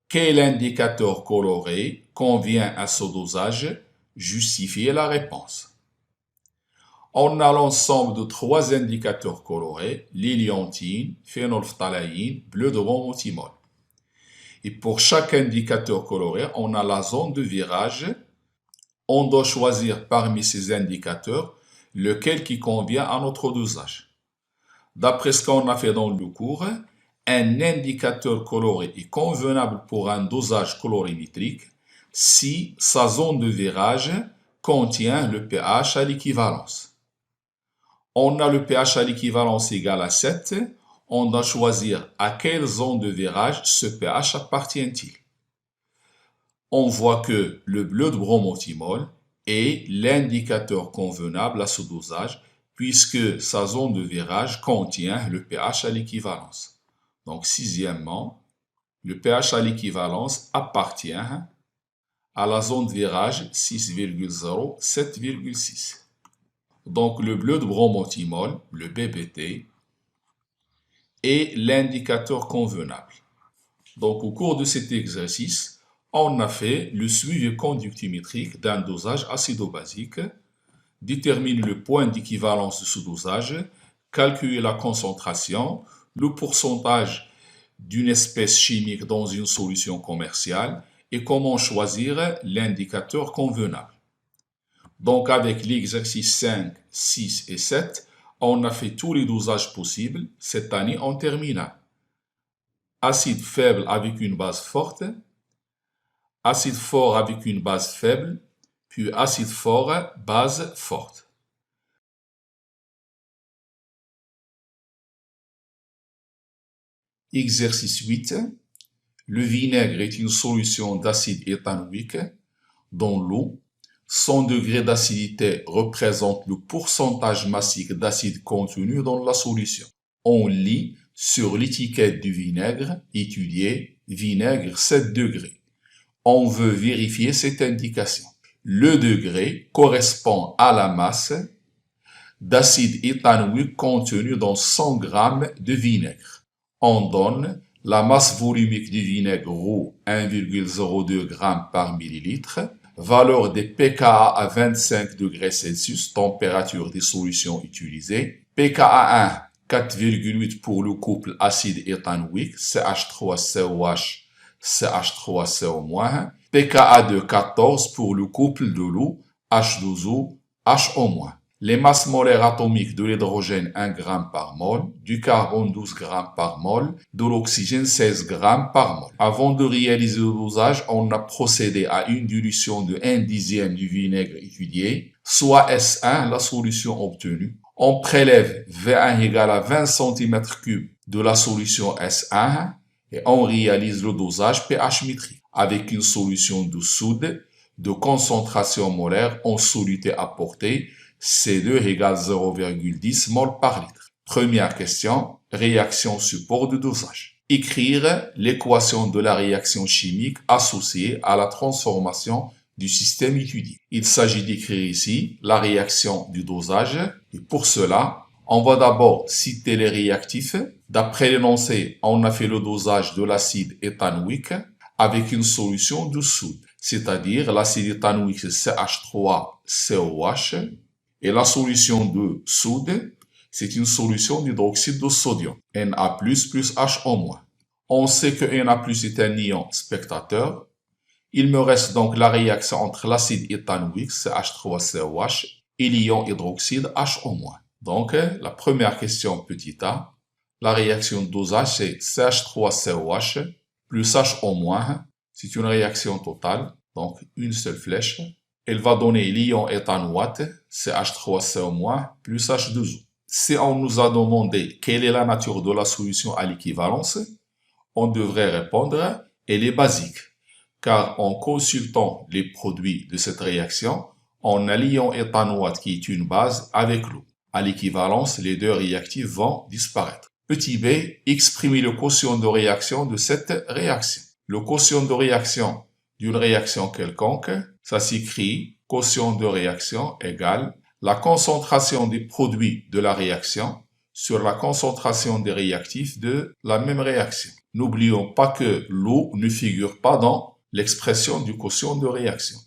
Quel indicateur coloré convient à ce dosage? Justifiez la réponse. On a l'ensemble de 3 indicateurs colorés, liliantine, phénylphthalaïne, bleu de bromothymol. Et pour chaque indicateur coloré, on a la zone de virage. On doit choisir parmi ces indicateurs lequel qui convient à notre dosage. D'après ce qu'on a fait dans le cours, un indicateur coloré est convenable pour un dosage colorimétrique si sa zone de virage contient le pH à l'équivalence. On a le pH à l'équivalence égal à 7. On doit choisir à quelle zone de virage ce pH appartient-il. On voit que le bleu de bromothymol est l'indicateur convenable à ce dosage puisque sa zone de virage contient le pH à l'équivalence. Donc, sixièmement, le pH à l'équivalence appartient à la zone de virage 6,0, 7,6. Donc, le bleu de bromothymol, le BBT, est l'indicateur convenable. Donc, au cours de cet exercice, on a fait le suivi conductimétrique d'un dosage acido-basique, détermine le point d'équivalence de ce dosage, calculer la concentration, le pourcentage d'une espèce chimique dans une solution commerciale et comment choisir l'indicateur convenable. Donc avec l'exercice 5, 6 et 7, on a fait tous les dosages possibles cette année en terminale. Acide faible avec une base forte, acide fort avec une base faible, puis acide fort, base forte. Exercice 8. Le vinaigre est une solution d'acide éthanoïque dont l'eau, son degré d'acidité représente le pourcentage massique d'acide contenu dans la solution. On lit sur l'étiquette du vinaigre étudié vinaigre 7 degrés. On veut vérifier cette indication. Le degré correspond à la masse d'acide éthanoïque contenu dans 100 g de vinaigre. On donne la masse volumique du vinaigre roux 1,02 g par millilitre, valeur des pKa à 25 degrés Celsius, température des solutions utilisées, pKa 1, 4,8 pour le couple acide éthanoïque, CH3COH, CH3CO-, pKa 2, 14 pour le couple de l'eau, H2O, HO-. Les masses molaires atomiques de l'hydrogène 1 g par mol, du carbone 12 g par mol, de l'oxygène 16 g par mol. Avant de réaliser le dosage, on a procédé à une dilution de 1 dixième du vinaigre étudié, soit S1, la solution obtenue. On prélève V1 égale à 20 cm3 de la solution S1 et on réalise le dosage pH métrique avec une solution de soude de concentration molaire en soluté apportée C2 égale 0,10 mol par litre. Première question, réaction support de dosage. Écrire l'équation de la réaction chimique associée à la transformation du système étudié. Il s'agit d'écrire ici la réaction du dosage et pour cela, on va d'abord citer les réactifs. D'après l'énoncé, on a fait le dosage de l'acide éthanoïque avec une solution de soude, c'est-à-dire l'acide éthanoïque c'est CH3COH et la solution de soude, c'est une solution d'hydroxyde de sodium, Na++ plus HO-. On sait que Na+ est un ion spectateur. Il me reste donc la réaction entre l'acide éthanoïque CH3COH et l'ion hydroxyde HO-. Donc, la première question petit a, la réaction de dosage c'est CH3COH plus HO-, c'est une réaction totale, donc une seule flèche. Elle va donner l'ion éthanoate, CH3CO- plus H2O. Si on nous a demandé quelle est la nature de la solution à l'équivalence, on devrait répondre elle est basique, car en consultant les produits de cette réaction, on a l'ion éthanoate qui est une base avec l'eau. À l'équivalence, les deux réactifs vont disparaître. Petit b, exprimer le quotient de réaction de cette réaction. Le quotient de réaction d'une réaction quelconque, ça s'écrit quotient de réaction égale la concentration des produits de la réaction sur la concentration des réactifs de la même réaction. N'oublions pas que l'eau ne figure pas dans l'expression du quotient de réaction.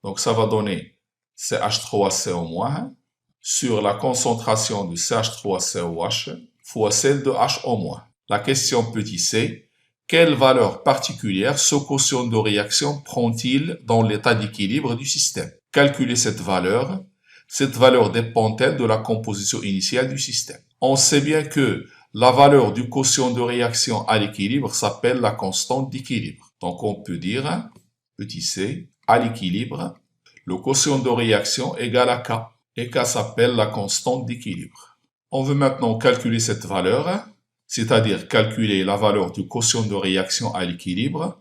Donc ça va donner CH3CO- sur la concentration de CH3COH fois celle de HO-. La question petit c, quelle valeur particulière ce quotient de réaction prend-il dans l'état d'équilibre du système? Calculer cette valeur dépend-elle de la composition initiale du système? On sait bien que la valeur du quotient de réaction à l'équilibre s'appelle la constante d'équilibre. Donc on peut dire, petit c, à l'équilibre, le quotient de réaction égale à K, et K s'appelle la constante d'équilibre. On veut maintenant calculer cette valeur, c'est-à-dire calculer la valeur du quotient de réaction à l'équilibre.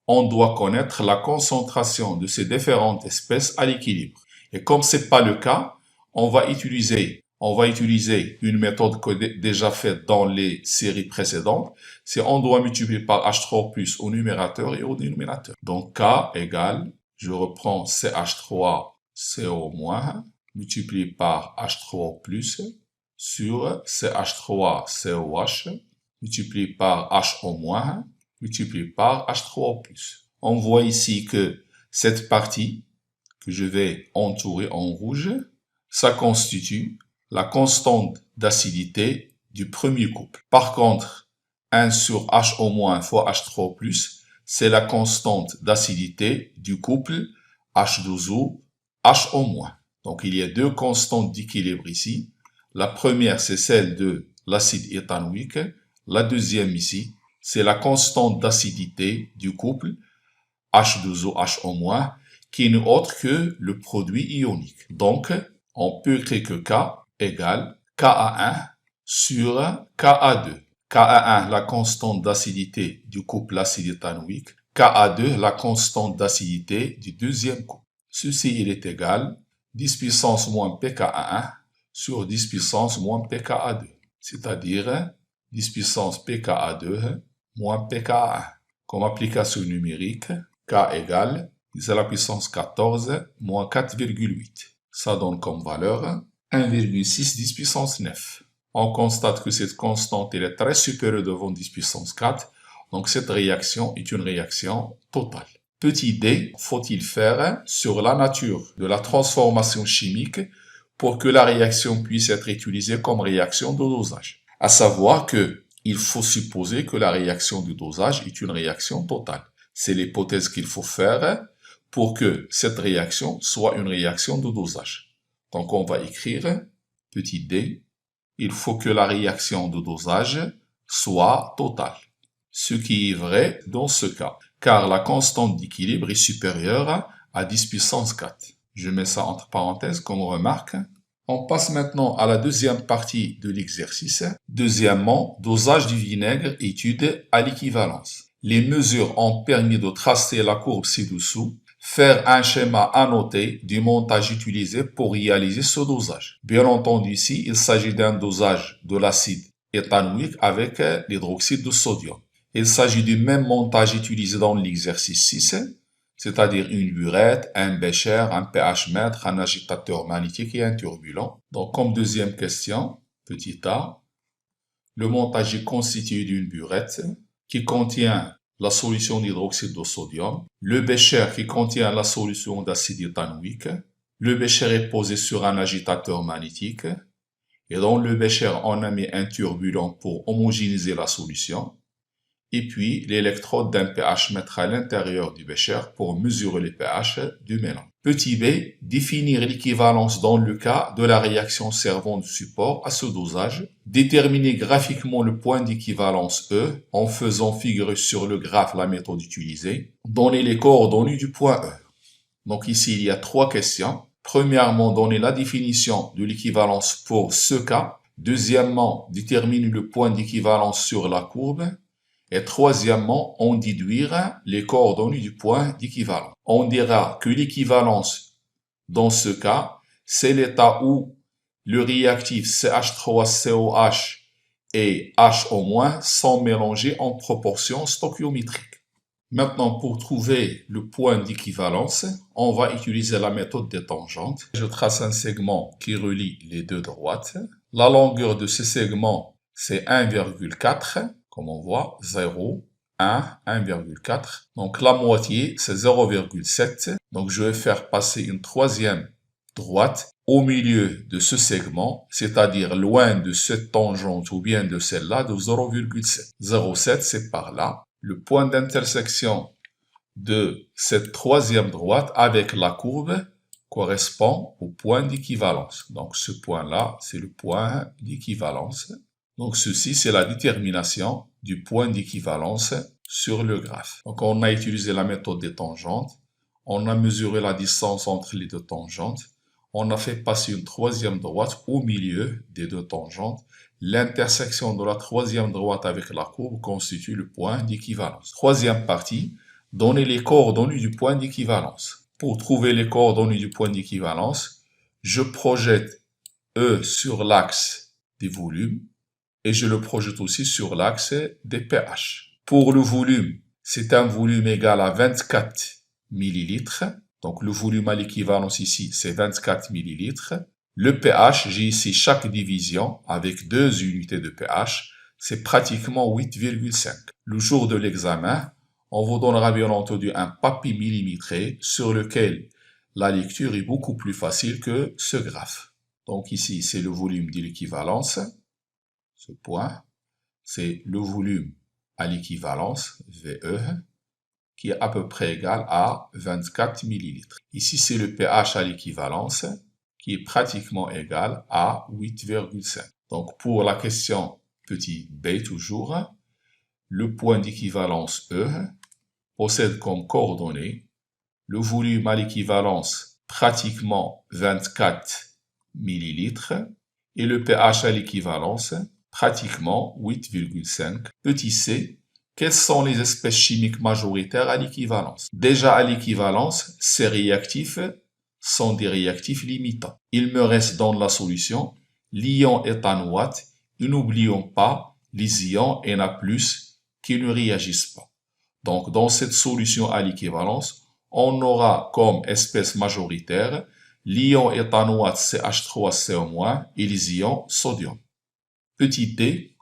On doit connaître la concentration de ces différentes espèces à l'équilibre. Et comme ce n'est pas le cas, on va utiliser une méthode déjà faite dans les séries précédentes. C'est on doit multiplier par H3+ au numérateur et au dénominateur. Donc K égale, je reprends CH3CO- multiplié par H3+ sur CH3COH multiplié par HO- multiplié par H3O+. On voit ici que cette partie que je vais entourer en rouge, ça constitue la constante d'acidité du premier couple. Par contre, 1 sur HO- fois H3O+, c'est la constante d'acidité du couple H2O, HO-. Donc il y a deux constantes d'équilibre ici. La première, c'est celle de l'acide éthanoïque. La deuxième ici, c'est la constante d'acidité du couple H2O, HO-, qui n'est autre que le produit ionique. Donc, on peut écrire que K égale Ka1 sur Ka2. Ka1, la constante d'acidité du couple acide éthanoïque. Ka2, la constante d'acidité du deuxième couple. Ceci, il est égal 10 puissance moins pKa1 sur 10 puissance moins pKa2. C'est-à-dire 10 puissance pKa2 moins pKa1. Comme application numérique, K égale 10 à la puissance 14 moins 4,8. Ça donne comme valeur 1,6 10 puissance 9. On constate que cette constante est très supérieure devant 10 puissance 4. Donc cette réaction est une réaction totale. Petit d, faut-il faire sur la nature de la transformation chimique pour que la réaction puisse être utilisée comme réaction de dosage. À savoir que il faut supposer que la réaction de dosage est une réaction totale. C'est l'hypothèse qu'il faut faire pour que cette réaction soit une réaction de dosage. Donc on va écrire, petit d, il faut que la réaction de dosage soit totale. Ce qui est vrai dans ce cas, car la constante d'équilibre est supérieure à 10 puissance 4. Je mets ça entre parenthèses comme remarque. On passe maintenant à la deuxième partie de l'exercice. Deuxièmement, dosage du vinaigre, étude à l'équivalence. Les mesures ont permis de tracer la courbe ci-dessous, faire un schéma annoté du montage utilisé pour réaliser ce dosage. Bien entendu ici, il s'agit d'un dosage de l'acide éthanoïque avec l'hydroxyde de sodium. Il s'agit du même montage utilisé dans l'exercice 6, c'est-à-dire une burette, un bécher, un pH mètre, un agitateur magnétique et un turbulent. Donc comme deuxième question, petit a, le montage est constitué d'une burette qui contient la solution d'hydroxyde de sodium, le bécher qui contient la solution d'acide éthanoïque, le bécher est posé sur un agitateur magnétique, et dans le bécher on a mis un turbulent pour homogénéiser la solution, et puis l'électrode d'un pH mètre à l'intérieur du bécher pour mesurer le pH du mélange. Petit b, définir l'équivalence dans le cas de la réaction servant de support à ce dosage. Déterminer graphiquement le point d'équivalence E en faisant figurer sur le graphe la méthode utilisée. Donner les coordonnées du point E. Donc ici, il y a trois questions. Premièrement, donner la définition de l'équivalence pour ce cas. Deuxièmement, déterminer le point d'équivalence sur la courbe. Et troisièmement, on déduire les coordonnées du point d'équivalence. On dira que l'équivalence, dans ce cas, c'est l'état où le réactif CH3COH et HO- sont mélangés en proportion stoichiométrique. Maintenant, pour trouver le point d'équivalence, on va utiliser la méthode des tangentes. Je trace un segment qui relie les deux droites. La longueur de ce segment, c'est 1,4. Comme on voit, 0, 1, 1,4. Donc la moitié, c'est 0,7. Donc je vais faire passer une troisième droite au milieu de ce segment, c'est-à-dire loin de cette tangente ou bien de celle-là de 0,7. 0,7, c'est par là. le point d'intersection de cette troisième droite avec la courbe correspond au point d'équivalence. Donc ce point-là, c'est le point d'équivalence. Donc ceci, c'est la détermination du point d'équivalence sur le graphe. Donc on a utilisé la méthode des tangentes. On a mesuré la distance entre les deux tangentes. On a fait passer une troisième droite au milieu des deux tangentes. L'intersection de la troisième droite avec la courbe constitue le point d'équivalence. Troisième partie, donner les coordonnées du point d'équivalence. Pour trouver les coordonnées du point d'équivalence, je projette E sur l'axe des volumes et je le projette aussi sur l'axe des pH. Pour le volume, c'est un volume égal à 24 millilitres. Donc le volume à l'équivalence ici, c'est 24 millilitres. Le pH, j'ai ici chaque division avec 2 unités de pH. C'est pratiquement 8,5. Le jour de l'examen, on vous donnera bien entendu un papier millimétré sur lequel la lecture est beaucoup plus facile que ce graphe. Donc ici, c'est le volume de l'équivalence. Ce point, c'est le volume à l'équivalence, VE, qui est à peu près égal à 24 millilitres. Ici, c'est le pH à l'équivalence, qui est pratiquement égal à 8,5. Donc, pour la question petit b toujours, le point d'équivalence E possède comme coordonnées le volume à l'équivalence pratiquement 24 millilitres et le pH à l'équivalence pratiquement 8,5. Petit c, quelles sont les espèces chimiques majoritaires à l'équivalence? Déjà à l'équivalence, ces réactifs sont des réactifs limitants. Il me reste dans la solution l'ion éthanoate et n'oublions pas les ions Na+, qui ne réagissent pas. Donc dans cette solution à l'équivalence, on aura comme espèce majoritaire l'ion éthanoate CH3CO- et les ions sodium. Petit d,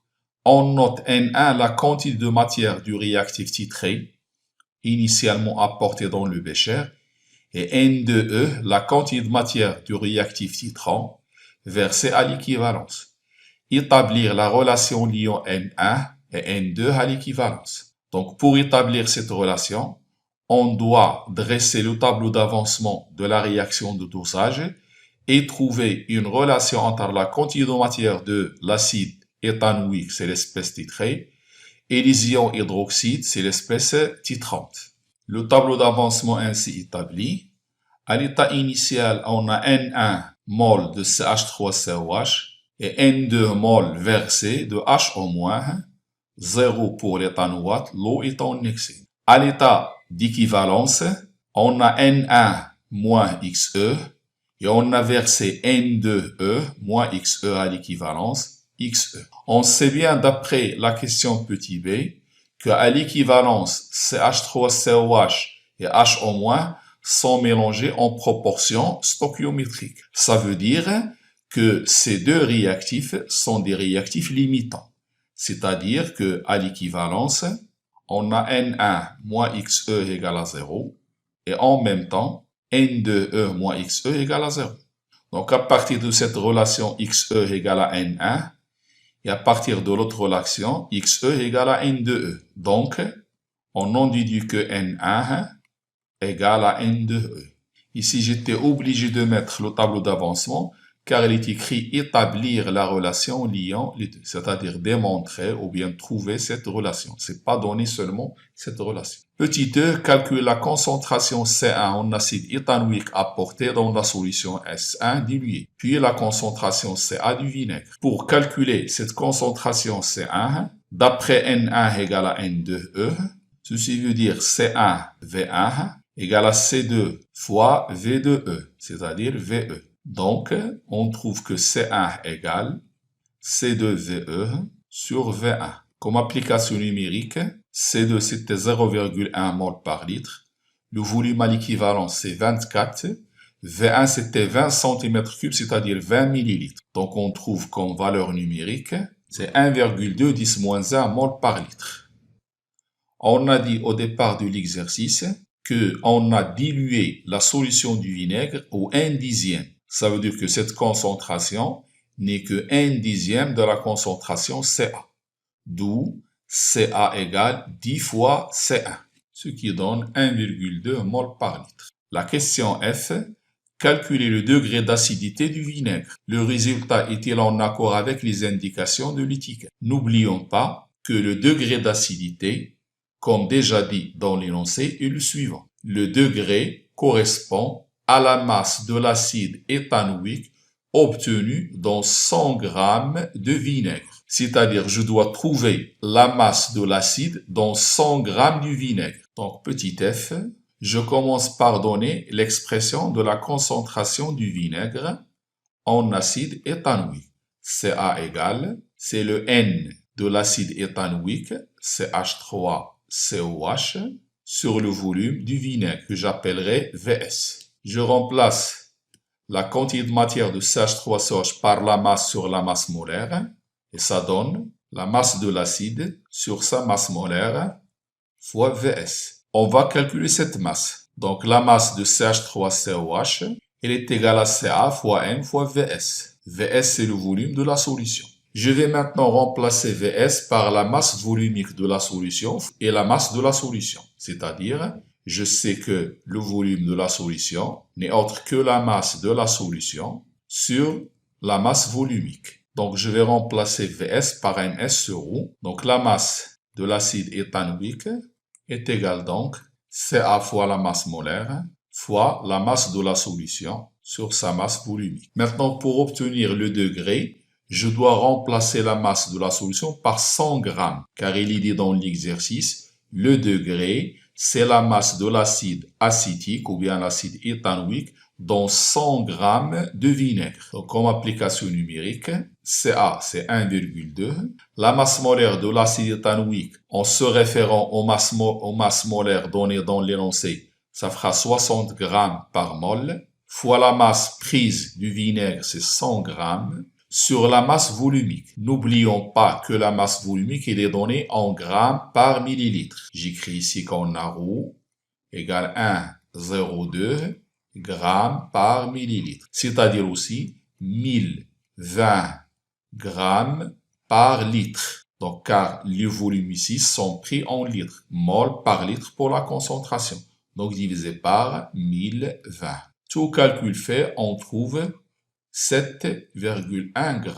on note N1 la quantité de matière du réactif titré initialement apporté dans le bécher et N2E la quantité de matière du réactif titrant versé à l'équivalence. Établir la relation l'ion N1 et N2 à l'équivalence. Donc pour établir cette relation, on doit dresser le tableau d'avancement de la réaction de dosage et trouver une relation entre la quantité de matière de l'acide éthanoïque, c'est l'espèce titrée, et les ions hydroxyde, c'est l'espèce titrante. Le tableau d'avancement ainsi établi, à l'état initial, on a N1 mol de CH3COH et N2 mol versé de HO-, 0 pour l'éthanoate, l'eau est en excès. À l'état d'équivalence, on a N1 moins XE et on a versé N2E moins XE à l'équivalence, XE. On sait bien d'après la question petit b qu'à l'équivalence CH3COH et HO- sont mélangés en proportion stoichiométrique. Ça veut dire que ces deux réactifs sont des réactifs limitants. C'est-à-dire qu'à l'équivalence, on a N1 moins XE égale à 0 et en même temps, N2E moins XE égale à 0. Donc à partir de cette relation XE égale à N1, et à partir de l'autre relation, XE égale à N2E. Donc, on en déduit que N1 égale à N2E. Ici, j'étais obligé de mettre le tableau d'avancement car il est écrit établir la relation liant les deux, c'est-à-dire démontrer ou bien trouver cette relation. C'est pas donner seulement cette relation. Petit e, calcule la concentration C1 en acide éthanoïque apportée dans la solution S1 diluée, puis la concentration Ca du vinaigre. Pour calculer cette concentration C1, d'après N1 égale à N2E, ceci veut dire C1 V1 égale à C2 fois V2E, c'est-à-dire VE. Donc, on trouve que C1 égale C2VE sur V1. Comme application numérique, C2 c'était 0,1 mol par litre. Le volume à l'équivalence c'est 24. V1 c'était 20 cm3, c'est-à-dire 20 ml. Donc on trouve comme valeur numérique, c'est 1,210-1 mol par litre. On a dit au départ de l'exercice qu'on a dilué la solution du vinaigre au 1/10. Ça veut dire que cette concentration n'est que 1/10 de la concentration Ca. D'où Ca égale 10 fois C1, ce qui donne 1,2 mol par litre. La question F, calculer le degré d'acidité du vinaigre. Le résultat est-il en accord avec les indications de l'étiquette? N'oublions pas que le degré d'acidité, comme déjà dit dans l'énoncé, est le suivant. Le degré correspond à la masse de l'acide éthanoïque obtenu dans 100 g de vinaigre. C'est-à-dire, je dois trouver la masse de l'acide dans 100 g du vinaigre. Donc, petit f, je commence par donner l'expression de la concentration du vinaigre en acide éthanoïque. Ca égale, c'est le N de l'acide éthanoïque, CH3COH, sur le volume du vinaigre que j'appellerai Vs. Je remplace la quantité de matière de CH3COH par la masse sur la masse molaire et ça donne la masse de l'acide sur sa masse molaire fois Vs. On va calculer cette masse. Donc la masse de CH3COH, elle est égale à Ca fois N fois Vs. Vs, c'est le volume de la solution. Je vais maintenant remplacer Vs par la masse volumique de la solution et la masse de la solution. C'est-à-dire, je sais que le volume de la solution n'est autre que la masse de la solution sur la masse volumique. Donc, je vais remplacer Vs par Ns sur ρ. Donc, la masse de l'acide éthanoïque est égale donc Ca fois la masse molaire fois la masse de la solution sur sa masse volumique. Maintenant, pour obtenir le degré, je dois remplacer la masse de la solution par 100 grammes, car il est dit dans l'exercice, le degré, c'est la masse de l'acide acétique ou bien l'acide éthanoïque dans 100 grammes de vinaigre. Donc, comme application numérique, Ca, c'est 1,2. La masse molaire de l'acide éthanoïque, en se référant aux masses molaires données dans l'énoncé, ça fera 60 grammes par mol, fois la masse prise du vinaigre, c'est 100 grammes, sur la masse volumique. N'oublions pas que la masse volumique, elle est donnée en grammes par millilitre. J'écris ici qu'on a ρ égale 1,02 grammes par millilitre. C'est-à-dire aussi 1020 grammes par litre. Donc, car les volumes ici sont pris en litres. Mol par litre pour la concentration. Donc, divisé par 1020. Tout calcul fait, on trouve 7,1 g.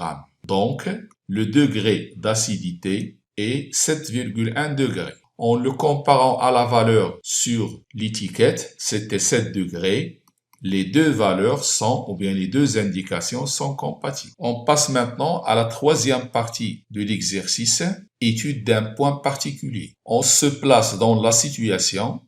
Donc, le degré d'acidité est 7,1 degrés. En le comparant à la valeur sur l'étiquette, c'était 7 degrés. Les deux valeurs sont, ou bien les deux indications sont compatibles. On passe maintenant à la troisième partie de l'exercice, étude d'un point particulier. On se place dans la situation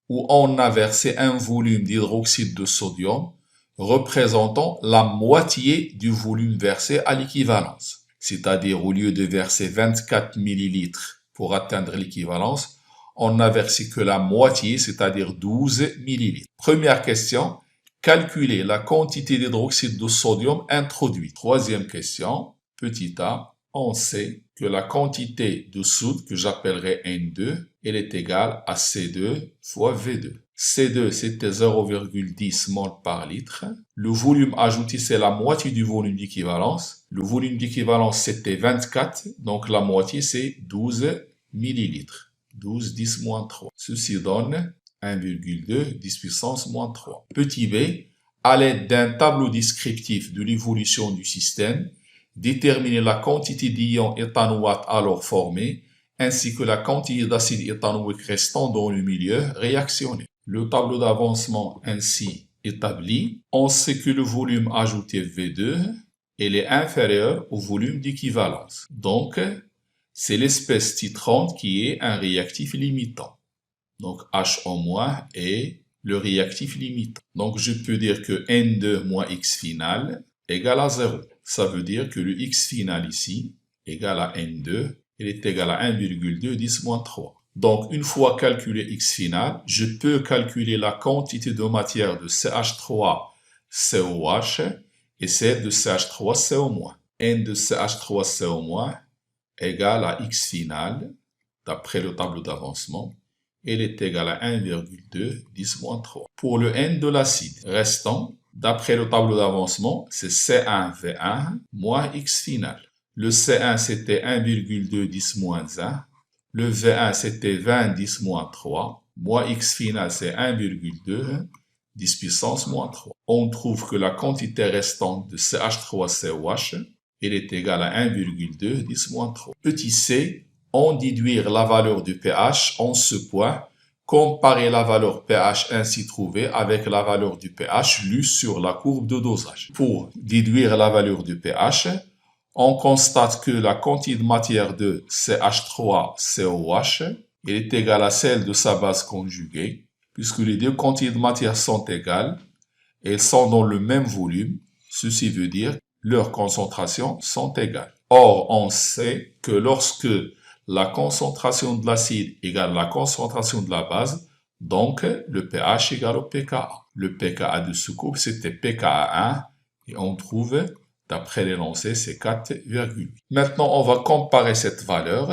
où on a versé un volume d'hydroxyde de sodium représentant la moitié du volume versé à l'équivalence. C'est-à-dire, au lieu de verser 24 ml pour atteindre l'équivalence, on n'a versé que la moitié, c'est-à-dire 12 ml. Première question, calculer la quantité d'hydroxyde de sodium introduite. Troisième question, petit a, on sait que la quantité de soude, que j'appellerai N2, elle est égale à C2 fois V2. C2, c'était 0,10 mol par litre. Le volume ajouté, c'est la moitié du volume d'équivalence. Le volume d'équivalence, c'était 24, donc la moitié, c'est 12 millilitres. 12, 10 moins 3. Ceci donne 1,2, 10 puissance moins 3. Petit b, à l'aide d'un tableau descriptif de l'évolution du système, déterminer la quantité d'ions éthanoate alors formés, ainsi que la quantité d'acide éthanoïque restant dans le milieu réactionné. Le tableau d'avancement ainsi établi, on sait que le volume ajouté V2 il est inférieur au volume d'équivalence. Donc, c'est l'espèce titrante qui est un réactif limitant. Donc, HO- est le réactif limitant. Donc, je peux dire que N2 moins X final égale à 0. Ça veut dire que le X final ici égale à N2, il est égal à 1,2 10 moins 3. Donc, une fois calculé X final, je peux calculer la quantité de matière de CH3COH et celle de CH3CO-. N de CH3CO- égale à X final, d'après le tableau d'avancement, il est égal à 1,2 10 moins 3. Pour le N de l'acide restant, d'après le tableau d'avancement, c'est C1V1 moins X final. Le C1, c'était 1,2 10 moins 1. Le V1, c'était 20, 10 moins 3. Moins x final, c'est 1,2, 10 puissance moins 3. On trouve que la quantité restante de CH3COH, elle est égale à 1,2, 10 moins 3. Petit c, on déduire la valeur du pH en ce point. Comparer la valeur pH ainsi trouvée avec la valeur du pH lue sur la courbe de dosage. Pour déduire la valeur du pH, on constate que la quantité de matière de CH3COH est égale à celle de sa base conjuguée, puisque les deux quantités de matière sont égales, elles sont dans le même volume, ceci veut dire que leurs concentrations sont égales. Or, on sait que lorsque la concentration de l'acide égale la concentration de la base, donc le pH égale au pKa. Le pKa de ce courbe, c'était pKa1, et on trouve, d'après l'énoncé, c'est 4,8. Maintenant, on va comparer cette valeur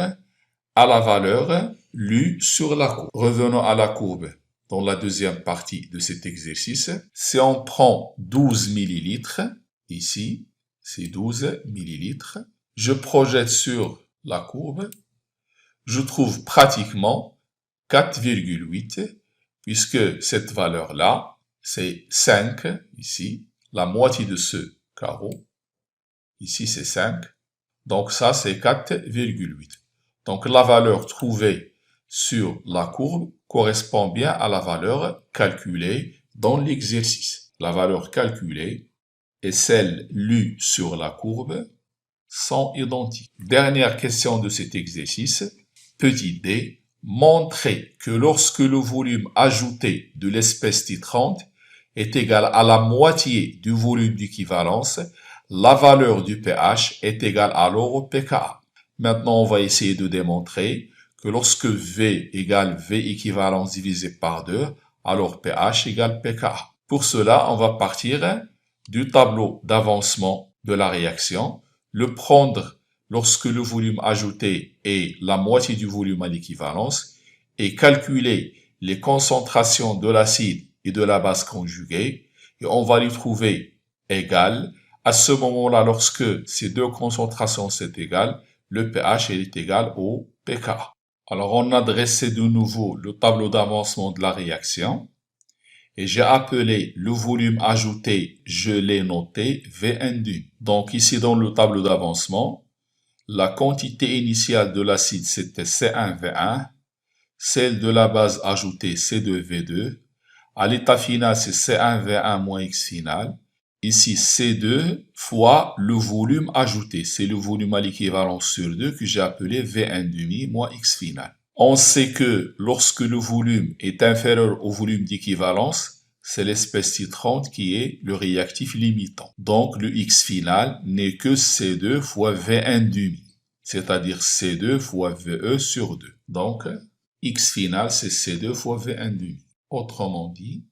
à la valeur lue sur la courbe. Revenons à la courbe dans la deuxième partie de cet exercice. Si on prend 12 ml, ici, c'est 12 ml, je projette sur la courbe, je trouve pratiquement 4,8, puisque cette valeur-là, c'est 5, ici, la moitié de ce carreau. Ici, c'est 5. Donc ça, c'est 4,8. Donc la valeur trouvée sur la courbe correspond bien à la valeur calculée dans l'exercice. La valeur calculée et celle lue sur la courbe sont identiques. Dernière question de cet exercice. Petit d, montrer que lorsque le volume ajouté de l'espèce titrante est égal à la moitié du volume d'équivalence, la valeur du pH est égale alors au pKa. Maintenant, on va essayer de démontrer que lorsque V égale V équivalence divisé par 2, alors pH égale pKa. Pour cela, on va partir du tableau d'avancement de la réaction, le prendre lorsque le volume ajouté est la moitié du volume à l'équivalence et calculer les concentrations de l'acide et de la base conjuguée et on va les trouver égales. À ce moment-là, lorsque ces deux concentrations sont égales, le pH est égal au pKa. Alors on a dressé de nouveau le tableau d'avancement de la réaction et j'ai appelé le volume ajouté, je l'ai noté Vn'. Donc ici dans le tableau d'avancement, la quantité initiale de l'acide, c'était C1V1. Celle de la base ajoutée, C2V2. À l'état final, c'est C1V1 moins X final. Ici, C2 fois le volume ajouté. C'est le volume à l'équivalence sur 2 que j'ai appelé Vn' moins X final. On sait que lorsque le volume est inférieur au volume d'équivalence, c'est l'espèce titrante qui est le réactif limitant. Donc, le X final n'est que C2 fois Vn', c'est-à-dire C2 fois Ve sur 2. Donc, X final, c'est C2 fois Vn'. Autrement dit,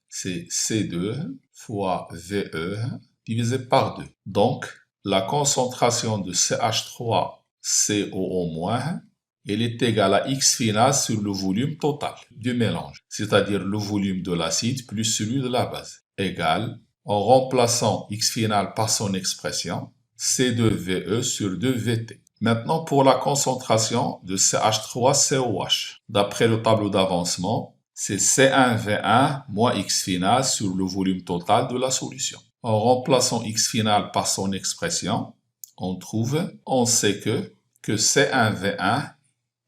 c'est C2 fois Ve divisé par 2. Donc, la concentration de CH3COO- elle est égale à X final sur le volume total du mélange, c'est-à-dire le volume de l'acide plus celui de la base, égale, en remplaçant X final par son expression, C2Ve sur 2Vt. Maintenant, pour la concentration de CH3COH, d'après le tableau d'avancement, c'est C1V1 moins X final sur le volume total de la solution. En remplaçant X final par son expression, on sait que C1V1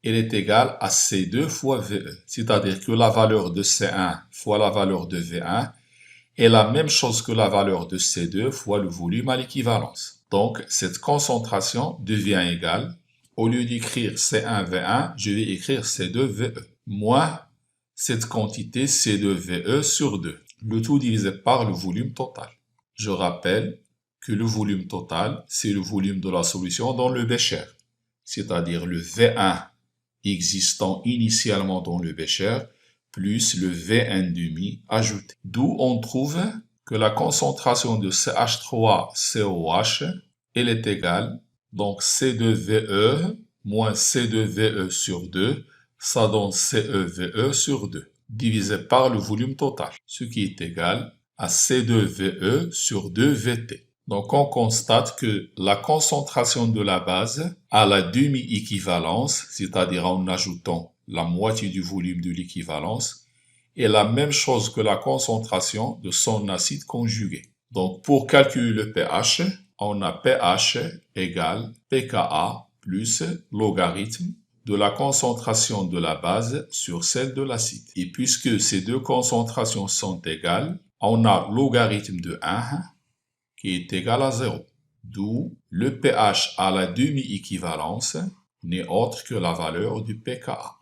elle est égale à C2 fois Ve, c'est-à-dire que la valeur de C1 fois la valeur de V1 est la même chose que la valeur de C2 fois le volume à l'équivalence. Donc, cette concentration devient égale, au lieu d'écrire C1V1, je vais écrire C2Ve, moins cette quantité C2Ve sur 2, le tout divisé par le volume total. Je rappelle que le volume total, c'est le volume de la solution dans le bécher, c'est-à-dire le V1 existant initialement dans le bécher, plus le Vn' ajouté. D'où on trouve que la concentration de CH3COH, elle est égale, donc C2Ve moins C2Ve sur 2, ça donne CeVe sur 2, divisé par le volume total, ce qui est égal à C2Ve sur 2Vt. Donc on constate que la concentration de la base a la demi-équivalence, c'est-à-dire en ajoutant la moitié du volume de l'équivalence, est la même chose que la concentration de son acide conjugué. Donc pour calculer le pH, on a pH égale pKa plus logarithme de la concentration de la base sur celle de l'acide. Et puisque ces deux concentrations sont égales, on a logarithme de 1 qui est égal à 0. D'où le pH à la demi-équivalence n'est autre que la valeur du pKa.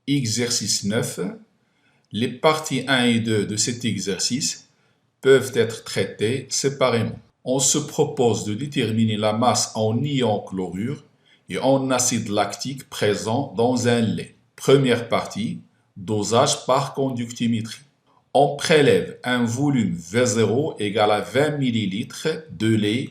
Exercice 9. Les parties 1 et 2 de cet exercice peuvent être traitées séparément. On se propose de déterminer la masse en ion chlorure et en acide lactique présent dans un lait. Première partie, dosage par conductimétrie. On prélève un volume V0 égal à 20 ml de lait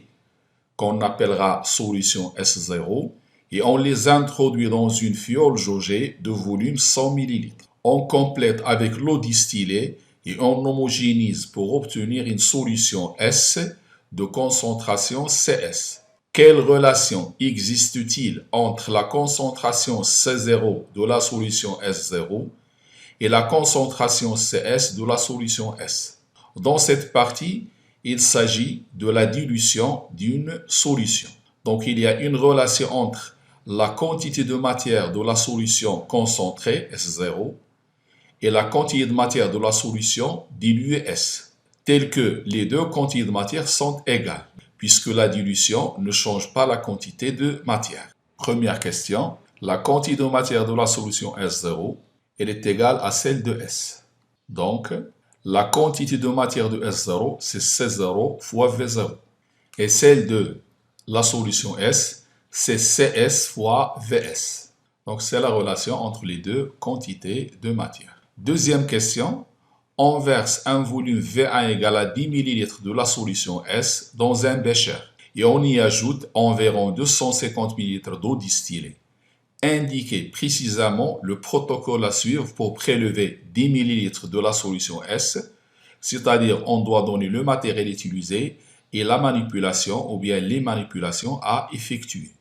qu'on appellera solution S0 et on les introduit dans une fiole jaugée de volume 100 ml. On complète avec l'eau distillée et on homogénise pour obtenir une solution S de concentration CS. Quelle relation existe-t-il entre la concentration C0 de la solution S0 et la concentration CS de la solution S? Dans cette partie, il s'agit de la dilution d'une solution. Donc il y a une relation entre la quantité de matière de la solution concentrée S0 et la quantité de matière de la solution diluée S, telle que les deux quantités de matière sont égales, puisque la dilution ne change pas la quantité de matière. Première question, la quantité de matière de la solution S0, elle est égale à celle de S. Donc, la quantité de matière de S0, c'est C0 fois V0. Et celle de la solution S, c'est CS fois VS. Donc, c'est la relation entre les deux quantités de matière. Deuxième question, on verse un volume V1 égal à 10 ml de la solution S dans un bécher et on y ajoute environ 250 ml d'eau distillée. Indiquez précisément le protocole à suivre pour prélever 10 ml de la solution S, c'est-à-dire on doit donner le matériel utilisé et la manipulation ou bien les manipulations à effectuer.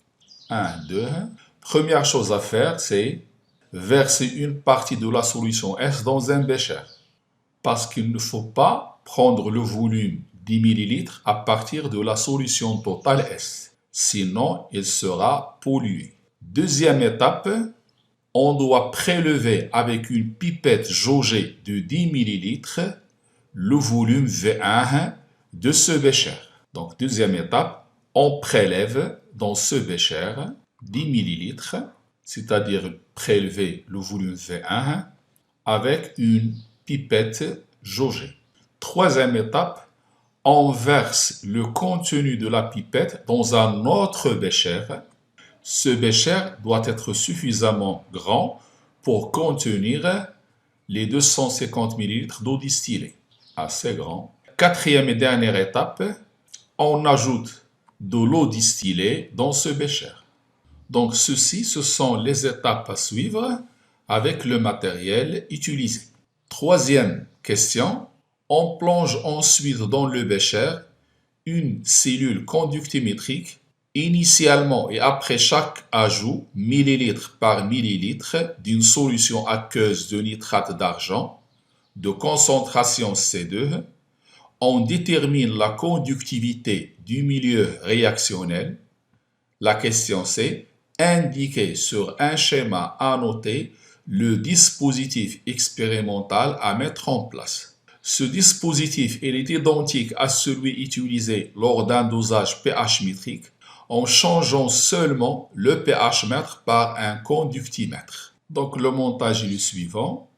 1, 2. Première chose à faire, c'est verser une partie de la solution S dans un bécher. Parce qu'il ne faut pas prendre le volume 10 ml à partir de la solution totale S. Sinon, il sera pollué. Deuxième étape, on doit prélever avec une pipette jaugée de 10 ml le volume V1 de ce bécher. Donc, deuxième étape, on prélève dans ce bécher 10 ml, c'est-à-dire prélever le volume V1 avec une pipette jaugée. Troisième étape, on verse le contenu de la pipette dans un autre bécher. Ce bécher doit être suffisamment grand pour contenir les 250 ml d'eau distillée. Assez grand. Quatrième et dernière étape, on ajoute de l'eau distillée dans ce bécher. Donc ceci, ce sont les étapes à suivre avec le matériel utilisé. Troisième question, on plonge ensuite dans le bécher une cellule conductimétrique. Initialement et après chaque ajout, millilitre par millilitre d'une solution aqueuse de nitrate d'argent de concentration C2, on détermine la conductivité du milieu réactionnel. La question c'est indiquer sur un schéma annoté le dispositif expérimental à mettre en place. Ce dispositif est identique à celui utilisé lors d'un dosage pH métrique en changeant seulement le pH mètre par un conductimètre. Donc le montage est le suivant.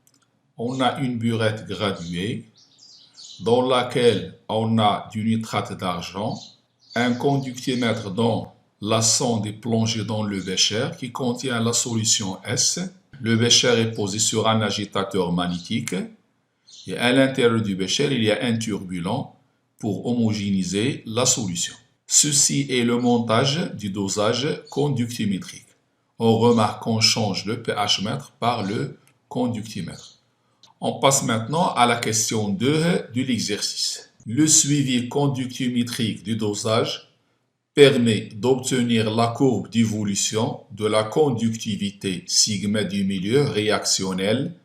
On a une burette graduée dans laquelle on a du nitrate d'argent, un conductimètre dont la sonde est plongée dans le bécher qui contient la solution S. Le bécher est posé sur un agitateur magnétique et à l'intérieur du bécher, il y a un turbulent pour homogénéiser la solution. Ceci est le montage du dosage conductimétrique. On remarque qu'on change le pH-mètre par le conductimètre. On passe maintenant à la question 2 de l'exercice. Le suivi conductimétrique du dosage permet d'obtenir la courbe d'évolution de la conductivité sigma du milieu réactionnel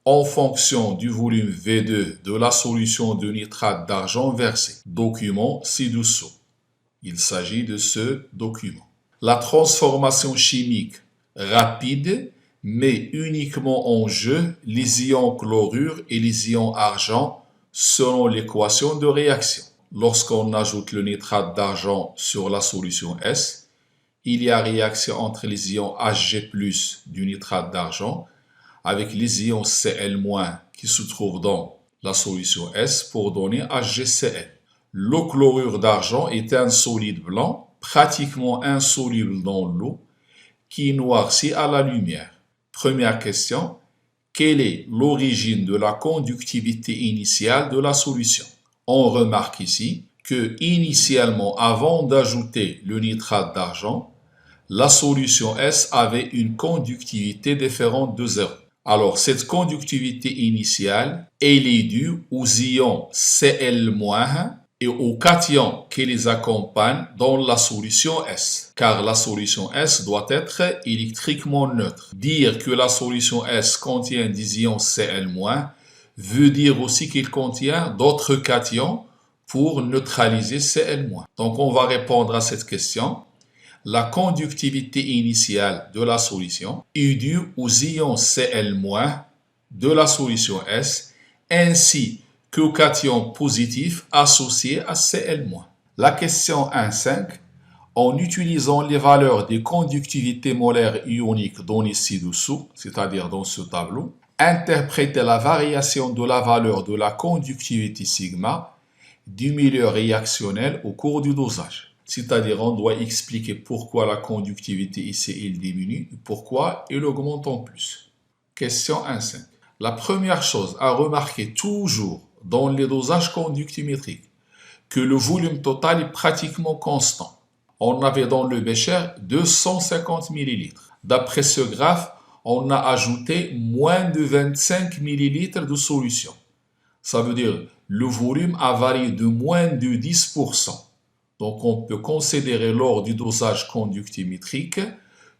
en fonction du volume V2 de la solution de nitrate d'argent versée. Document ci-dessous. Il s'agit de ce document. La transformation chimique rapide met uniquement en jeu les ions chlorure et les ions argent selon l'équation de réaction. Lorsqu'on ajoute le nitrate d'argent sur la solution S, il y a réaction entre les ions Hg+ du nitrate d'argent avec les ions Cl- qui se trouvent dans la solution S pour donner HgCl. Le chlorure d'argent est un solide blanc, pratiquement insoluble dans l'eau, qui noircit à la lumière. Première question, quelle est l'origine de la conductivité initiale de la solution? On remarque ici que initialement, avant d'ajouter le nitrate d'argent, la solution S avait une conductivité différente de 0. Alors, cette conductivité initiale, elle est due aux ions Cl- et aux cations qui les accompagnent dans la solution S, car la solution S doit être électriquement neutre. Dire que la solution S contient des ions Cl- veut dire aussi qu'il contient d'autres cations pour neutraliser Cl-. Donc on va répondre à cette question. La conductivité initiale de la solution est due aux ions Cl- de la solution S ainsi qu'aux cations positifs associés à Cl-. La question 1.5. En utilisant les valeurs des conductivités molaires ioniques données ci-dessous, c'est-à-dire dans ce tableau, interprétez la variation de la valeur de la conductivité sigma du milieu réactionnel au cours du dosage. C'est-à-dire, on doit expliquer pourquoi la conductivité ici elle diminue et pourquoi elle augmente en plus. Question 1.5. La première chose à remarquer toujours dans les dosages conductimétriques, que le volume total est pratiquement constant. On avait dans le bécher 250 ml. D'après ce graphe, on a ajouté moins de 25 ml de solution. Ça veut dire le volume a varié de moins de 10%. Donc on peut considérer lors du dosage conductimétrique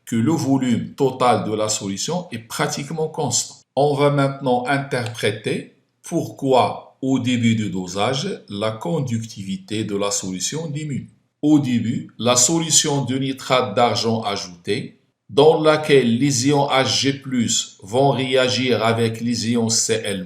que le volume total de la solution est pratiquement constant. On va maintenant interpréter pourquoi au début du dosage, la conductivité de la solution diminue. Au début, la solution de nitrate d'argent ajouté, dans laquelle les ions Hg+ vont réagir avec les ions Cl-,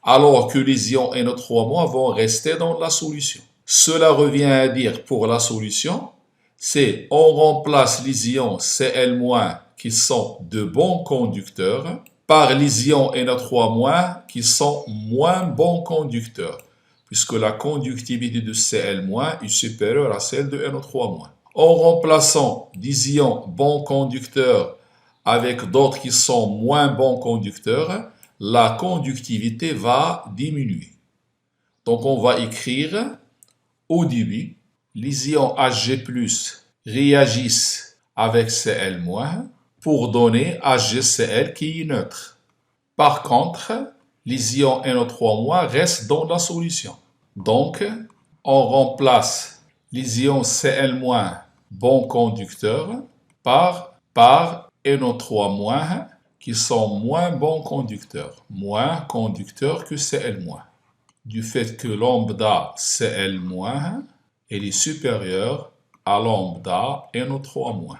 alors que les ions NO3- vont rester dans la solution. Cela revient à dire pour la solution, c'est on remplace les ions Cl- qui sont de bons conducteurs par les ions NO3- qui sont moins bons conducteurs, puisque la conductivité de Cl- est supérieure à celle de NO3-. En remplaçant des ions bons conducteurs avec d'autres qui sont moins bons conducteurs, la conductivité va diminuer. Donc on va écrire au début, les ions Hg+ réagissent avec Cl- pour donner HgCl qui est neutre. Par contre, les ions NO3- restent dans la solution. Donc, on remplace les ions Cl- bons conducteurs par NO3- qui sont moins bons conducteurs, moins conducteurs que Cl-. Du fait que lambda Cl- elle est supérieure à lambda NO3-.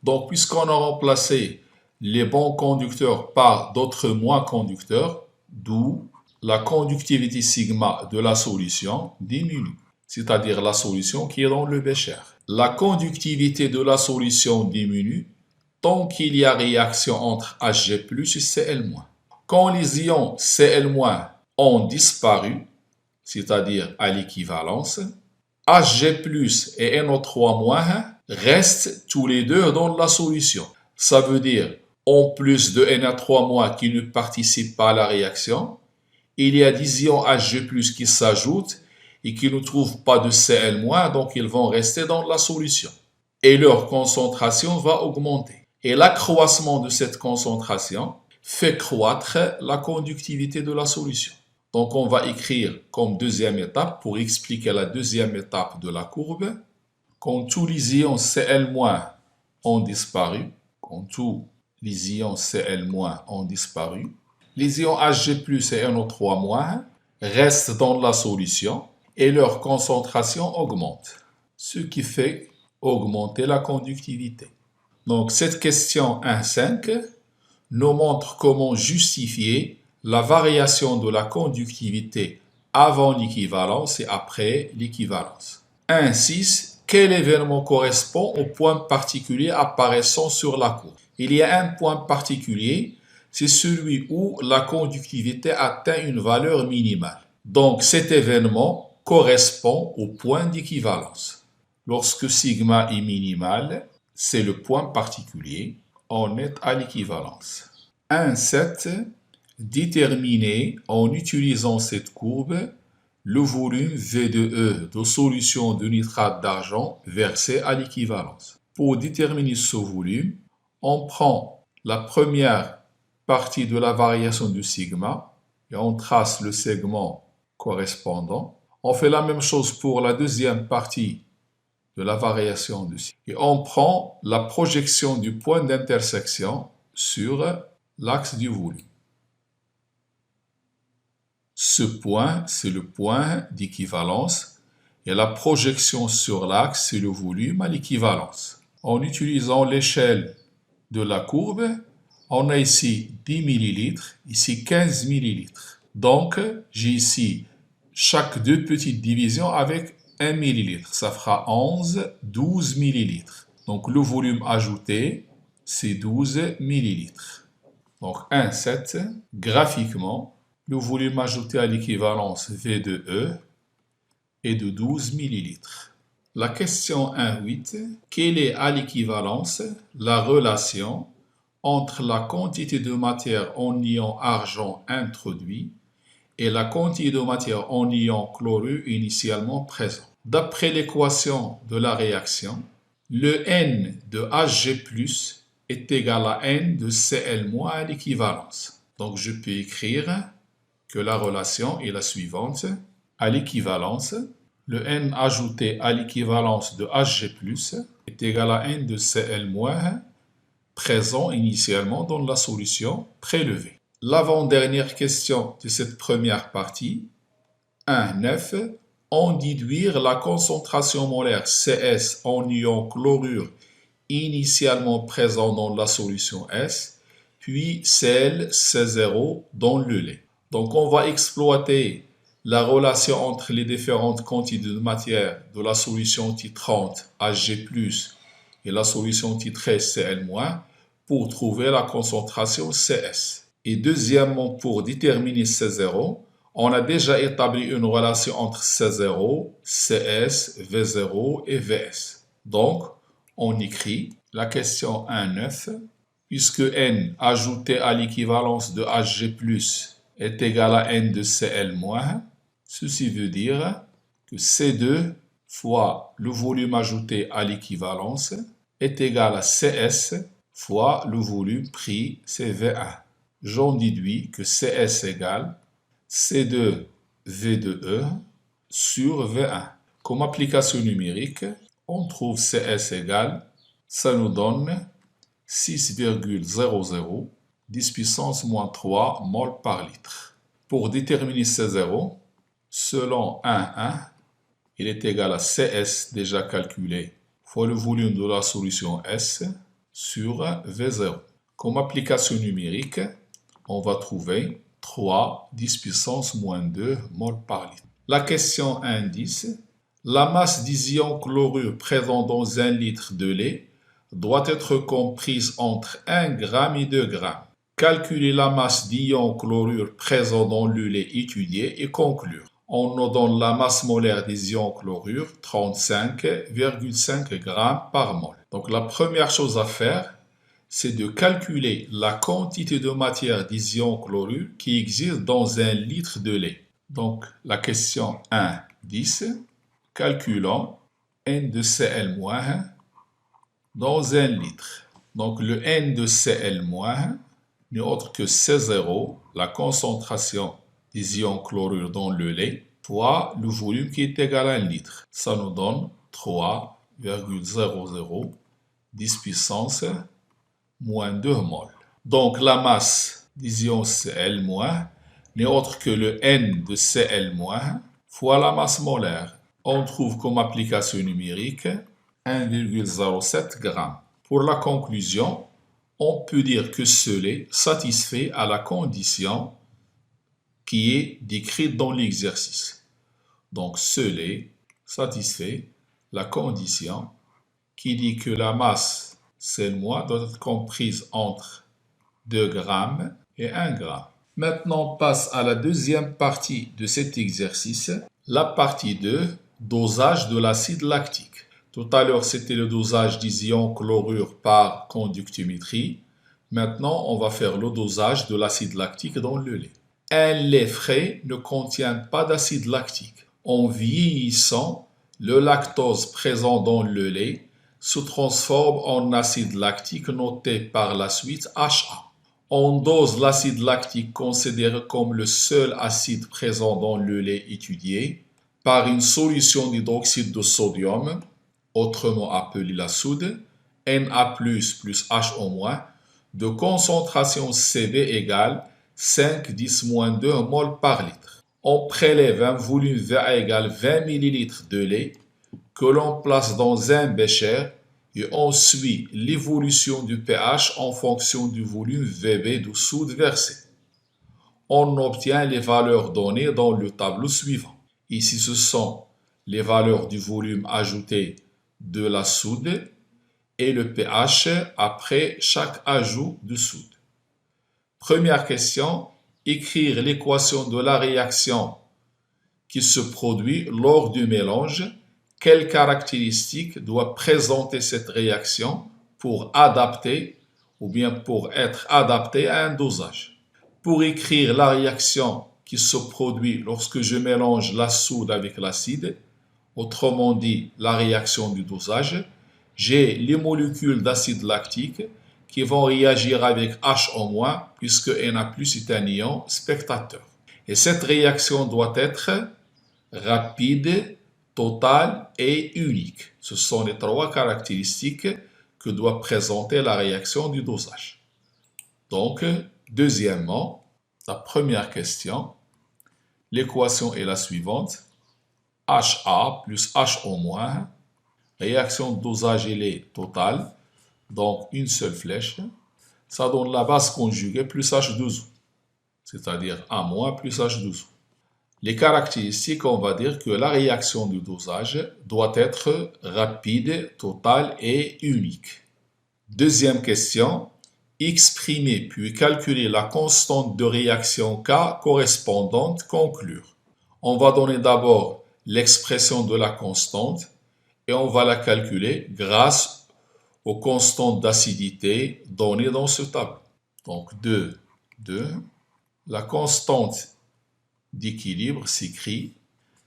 Donc, puisqu'on a remplacé les bons conducteurs par d'autres moins conducteurs, d'où la conductivité sigma de la solution diminue, c'est-à-dire la solution qui est dans le bécher. La conductivité de la solution diminue tant qu'il y a réaction entre Hg+ et Cl-. Quand les ions Cl- ont disparu, c'est-à-dire à l'équivalence, Hg+ et NO3- restent tous les deux dans la solution. Ça veut dire, en plus de NO3- qui ne participent pas à la réaction, il y a des ions Hg+ qui s'ajoutent et qui ne trouvent pas de Cl-, donc ils vont rester dans la solution. Et leur concentration va augmenter. Et l'accroissement de cette concentration fait croître la conductivité de la solution. Donc on va écrire comme deuxième étape, pour expliquer la deuxième étape de la courbe, quand tous les ions Cl- ont disparu, les ions Hg+ et NO3- restent dans la solution et leur concentration augmente, ce qui fait augmenter la conductivité. Donc cette question 1.5 nous montre comment justifier la variation de la conductivité avant l'équivalence et après l'équivalence. 1.6. Quel événement correspond au point particulier apparaissant sur la courbe? Il y a un point particulier, c'est celui où la conductivité atteint une valeur minimale. Donc cet événement correspond au point d'équivalence. Lorsque sigma est minimal, c'est le point particulier, on est à l'équivalence. 1.7. Déterminer en utilisant cette courbe le volume V de E de solution de nitrate d'argent versé à l'équivalence. Pour déterminer ce volume, on prend la première partie de la variation du sigma et on trace le segment correspondant. On fait la même chose pour la deuxième partie de la variation du sigma. Et on prend la projection du point d'intersection sur l'axe du volume. Ce point, c'est le point d'équivalence et la projection sur l'axe, c'est le volume à l'équivalence. En utilisant l'échelle de la courbe, on a ici 10 ml, ici 15 ml. Donc, j'ai ici chaque deux petites divisions avec 1 ml. Ça fera 11, 12 ml. Donc, le volume ajouté, c'est 12 ml. Donc, 1,7, graphiquement, le volume ajouté à l'équivalence V de E est de 12 ml. La question 1.8, quelle est à l'équivalence la relation entre la quantité de matière en ion argent introduit et la quantité de matière en ion chlorure initialement présent? D'après l'équation de la réaction, le N de Hg+ est égal à N de Cl- à l'équivalence. Donc je peux écrire que la relation est la suivante. À l'équivalence, le N ajouté à l'équivalence de Hg+ est égal à N de Cl- présent initialement dans la solution prélevée. L'avant-dernière question de cette première partie, 1.9, en déduire la concentration molaire CS en ion chlorure initialement présent dans la solution S, puis celle C0 dans le lait. Donc on va exploiter la relation entre les différentes quantités de matière de la solution titrante Hg+ et la solution titrée Cl- pour trouver la concentration CS. Et deuxièmement, pour déterminer C0, on a déjà établi une relation entre C0, CS, V0 et Vs. Donc, on écrit la question 1.9, puisque N ajouté à l'équivalence de Hg+ est égal à N de Cl-, ceci veut dire que C2 fois le volume ajouté à l'équivalence est égal à CS fois le volume pris, c'est V1. J'en déduis que CS égale C2 V de E sur V1. Comme application numérique, on trouve CS égale, ça nous donne 6,00 10 puissance moins 3 mol par litre. Pour déterminer C0, selon 1.1, il est égal à CS déjà calculé fois le volume de la solution S sur V0. Comme application numérique, on va trouver 3 10 puissance moins 2 mol par litre. La question 1.10, la masse des ions chlorure présents dans 1 litre de lait doit être comprise entre 1 g et 2 g. Calculer la masse d'ions chlorure présents dans le lait étudié et conclure. On nous donne la masse molaire des ions chlorure, 35,5 g par mol. Donc la première chose à faire, c'est de calculer la quantité de matière des ions chlorure qui existe dans 1 litre de lait. Donc la question 1.10, calculons N de Cl- dans 1 litre. Donc le N de Cl- n'est autre que C0, la concentration des ions chlorure dans le lait, fois le volume qui est égal à 1 litre. Ça nous donne 3,0010 puissance moins 2 mol. Donc la masse des ions Cl- n'est autre que le N de Cl- fois la masse molaire. On trouve comme application numérique 1,07 g. Pour la conclusion, on peut dire que ce lait satisfait à la condition qui est décrite dans l'exercice. Donc ce lait satisfait la condition qui dit que la masse Cl- doit être comprise entre 2 g et 1 g. Maintenant, on passe à la deuxième partie de cet exercice, la partie 2, dosage de l'acide lactique. Tout à l'heure, c'était le dosage des ions chlorure par conductométrie. Maintenant, on va faire le dosage de l'acide lactique dans le lait. Un lait frais ne contient pas d'acide lactique. En vieillissant, le lactose présent dans le lait se transforme en acide lactique noté par la suite HA. On dose l'acide lactique considéré comme le seul acide présent dans le lait étudié par une solution d'hydroxyde de sodium, autrement appelée la soude, Na plus HO-, de concentration Cb égale 5,10-2 mol par litre. On prélève un volume Va égale 20 ml de lait que l'on place dans un bécher et on suit l'évolution du pH en fonction du volume Vb de soude versé. On obtient les valeurs données dans le tableau suivant. Ici, ce sont les valeurs du volume ajouté de la soude et le pH après chaque ajout de soude. Première question, écrire l'équation de la réaction qui se produit lors du mélange. Quelles caractéristiques doit présenter cette réaction pour adapter ou bien pour être adaptée à un dosage? Pour écrire la réaction qui se produit lorsque je mélange la soude avec l'acide, autrement dit la réaction du dosage, j'ai les molécules d'acide lactique qui vont réagir avec HO- puisque Na+ est un ion spectateur. Et cette réaction doit être rapide, totale et unique. Ce sont les trois caractéristiques que doit présenter la réaction du dosage. Donc, deuxièmement, la première question, l'équation est la suivante. HA plus HO-, réaction de dosage elle est totale, donc une seule flèche, ça donne la base conjuguée plus H2O, c'est-à-dire A- plus H2O. Les caractéristiques, on va dire que la réaction du dosage doit être rapide, totale et unique. Deuxième question, exprimer puis calculer la constante de réaction K correspondante, conclure. On va donner d'abord l'expression de la constante et on va la calculer grâce aux constantes d'acidité données dans ce tableau. Donc 2, la constante d'équilibre s'écrit,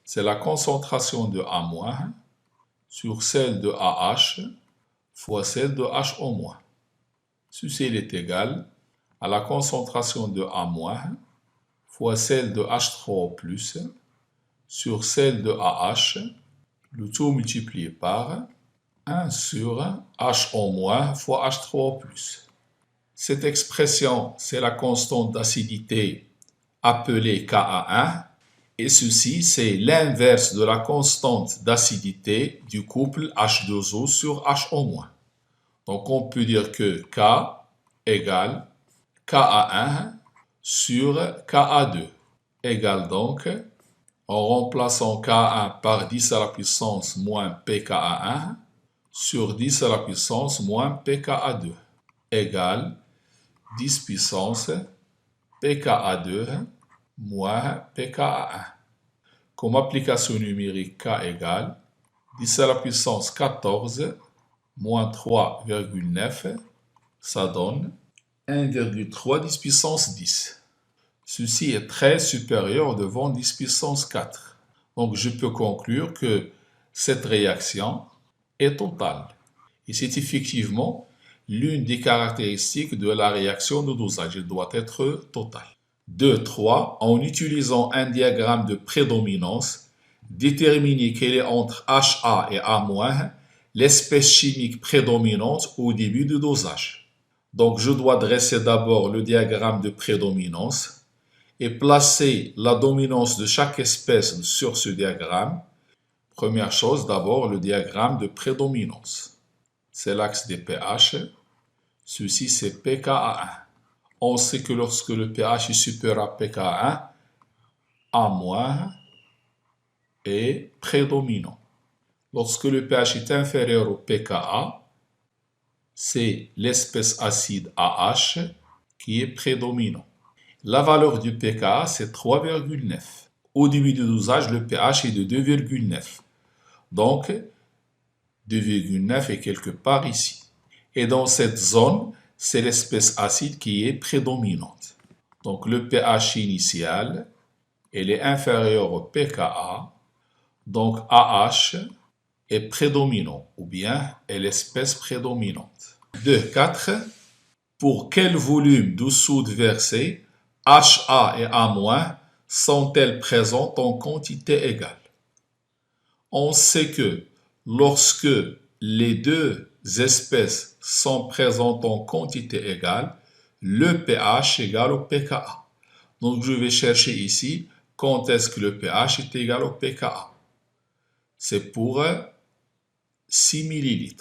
c'est la concentration de A- sur celle de AH fois celle de HO-. Ceci est égal à la concentration de A- fois celle de H3O+, sur celle de AH, le tout multiplié par 1 sur HO- fois H3O+. Cette expression, c'est la constante d'acidité appelée Ka1, et ceci, c'est l'inverse de la constante d'acidité du couple H2O sur HO-. Donc, on peut dire que K égale Ka1 sur Ka2 égale donc, en remplaçant Ka1 par 10 à la puissance moins pKa1 sur 10 à la puissance moins pKa2 égale 10 puissance pKa2 moins pKa1. Comme application numérique, K égale 10 à la puissance 14 moins 3,9, ça donne 1,3 10 puissance 10. Ceci est très supérieur devant 10 puissance 4. Donc je peux conclure que cette réaction est totale. Et c'est effectivement l'une des caractéristiques de la réaction de dosage. Il doit être total. 2. 3. En utilisant un diagramme de prédominance, déterminer quelle est entre HA et A- l'espèce chimique prédominante au début du dosage. Donc je dois dresser d'abord le diagramme de prédominance et placer la dominance de chaque espèce sur ce diagramme. Première chose, d'abord le diagramme de prédominance. C'est l'axe des pH. Ceci c'est pKa1. On sait que lorsque le pH est supérieur à pKa1, A- est prédominant. Lorsque le pH est inférieur au pKa, c'est l'espèce acide AH qui est prédominant. La valeur du pKa, c'est 3,9. Au début du dosage, le pH est de 2,9. Donc, 2,9 est quelque part ici. Et dans cette zone, c'est l'espèce acide qui est prédominante. Donc, le pH initial, il est inférieur au pKa. Donc, AH est prédominant ou bien est l'espèce prédominante. 2. 4. Pour quel volume d'eau soude versée HA et A- sont-elles présentes en quantité égale? On sait que lorsque les deux espèces sont présentes en quantité égale, le pH est égal au pKa. Donc je vais chercher ici quand est-ce que le pH est égal au pKa. C'est pour 6 ml.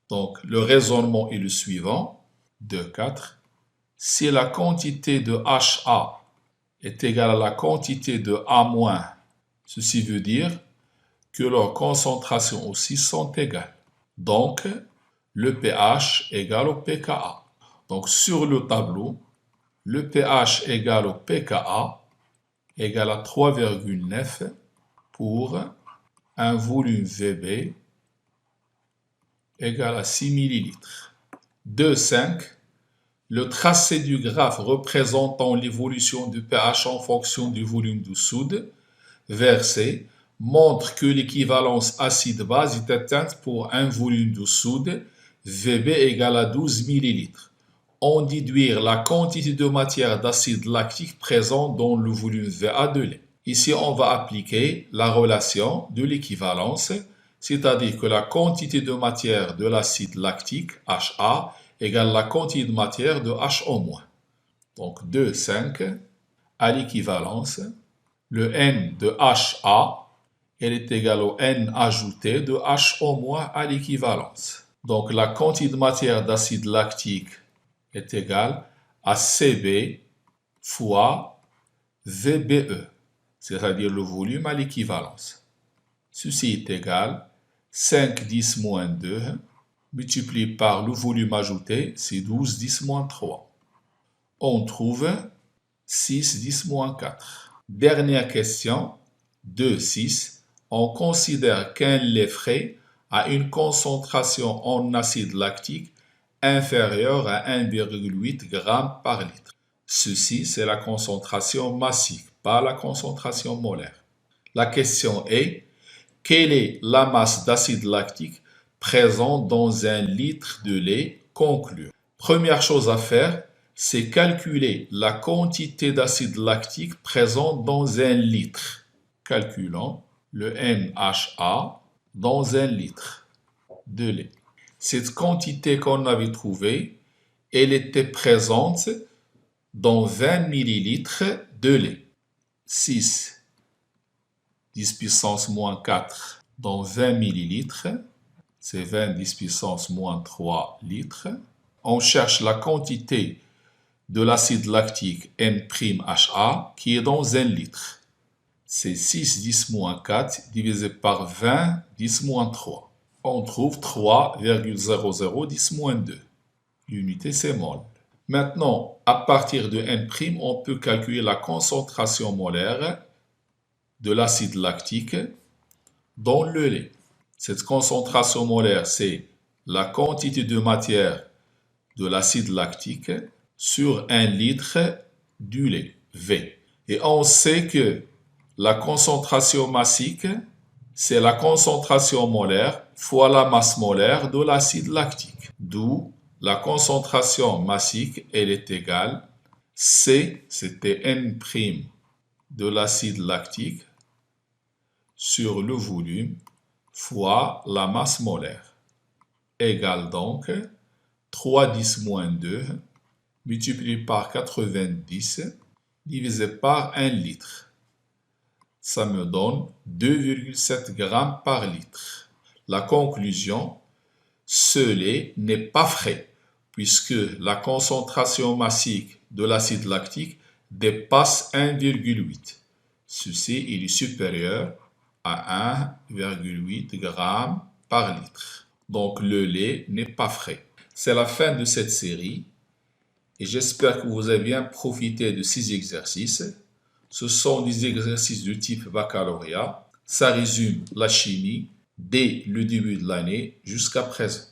Donc le raisonnement est le suivant. 2, 4. Si la quantité de HA est égale à la quantité de A-, ceci veut dire que leurs concentrations aussi sont égales. Donc, le pH égale au pKa. Donc, sur le tableau, le pH égale au pKa égale à 3,9 pour un volume VB égale à 6 ml. 2, 5. Le tracé du graphe représentant l'évolution du pH en fonction du volume d'eau soude versé montre que l'équivalence acide-base est atteinte pour un volume d'eau soude VB égale à 12 ml. On déduire la quantité de matière d'acide lactique présente dans le volume VA de lait. Ici, on va appliquer la relation de l'équivalence, c'est-à-dire que la quantité de matière de l'acide lactique, HA, égale la quantité de matière de HO-. Donc 2, 5, à l'équivalence, le N de HA, elle est égal au N ajouté de HO- à l'équivalence. Donc la quantité de matière d'acide lactique est égale à CB fois VBE, c'est-à-dire le volume à l'équivalence. Ceci est égal 5 10 moins 2 multiplié par le volume ajouté, c'est 12 10 moins 3. On trouve 6 10 moins 4. Dernière question, 2 6. On considère qu'un lait frais a une concentration en acide lactique inférieure à 1,8 g par litre. Ceci, c'est la concentration massique, pas la concentration molaire. La question est, quelle est la masse d'acide lactique présente dans un litre de lait conclu? Première chose à faire, c'est calculer la quantité d'acide lactique présente dans un litre. Calculons le NHA dans un litre de lait. Cette quantité qu'on avait trouvée, elle était présente dans 20 ml de lait. 6 10 puissance moins 4 dans 20 ml, c'est 20 10 puissance moins 3 litres. On cherche la quantité de l'acide lactique N'(HA) qui est dans 1 litre. C'est 6 10 moins 4 divisé par 20 10 moins 3. On trouve 3,00 10 moins 2. L'unité c'est mol. Maintenant, à partir de N', on peut calculer la concentration molaire de l'acide lactique dans le lait. Cette concentration molaire, c'est la quantité de matière de l'acide lactique sur 1 litre du lait, V. Et on sait que la concentration massique, c'est la concentration molaire fois la masse molaire de l'acide lactique. d'où la concentration massique, elle est égale C, c'était N' de l'acide lactique sur le volume fois la masse molaire, égale donc 310-2 multiplié par 90 divisé par 1 litre. Ça me donne 2,7 grammes par litre. La conclusion, ce lait n'est pas frais puisque la concentration massique de l'acide lactique dépasse 1,8. Ceci il est supérieur à 1,8 g par litre. Donc le lait n'est pas frais. C'est la fin de cette série et j'espère que vous avez bien profité de ces exercices. Ce sont des exercices de type baccalauréat. Ça résume la chimie dès le début de l'année jusqu'à présent.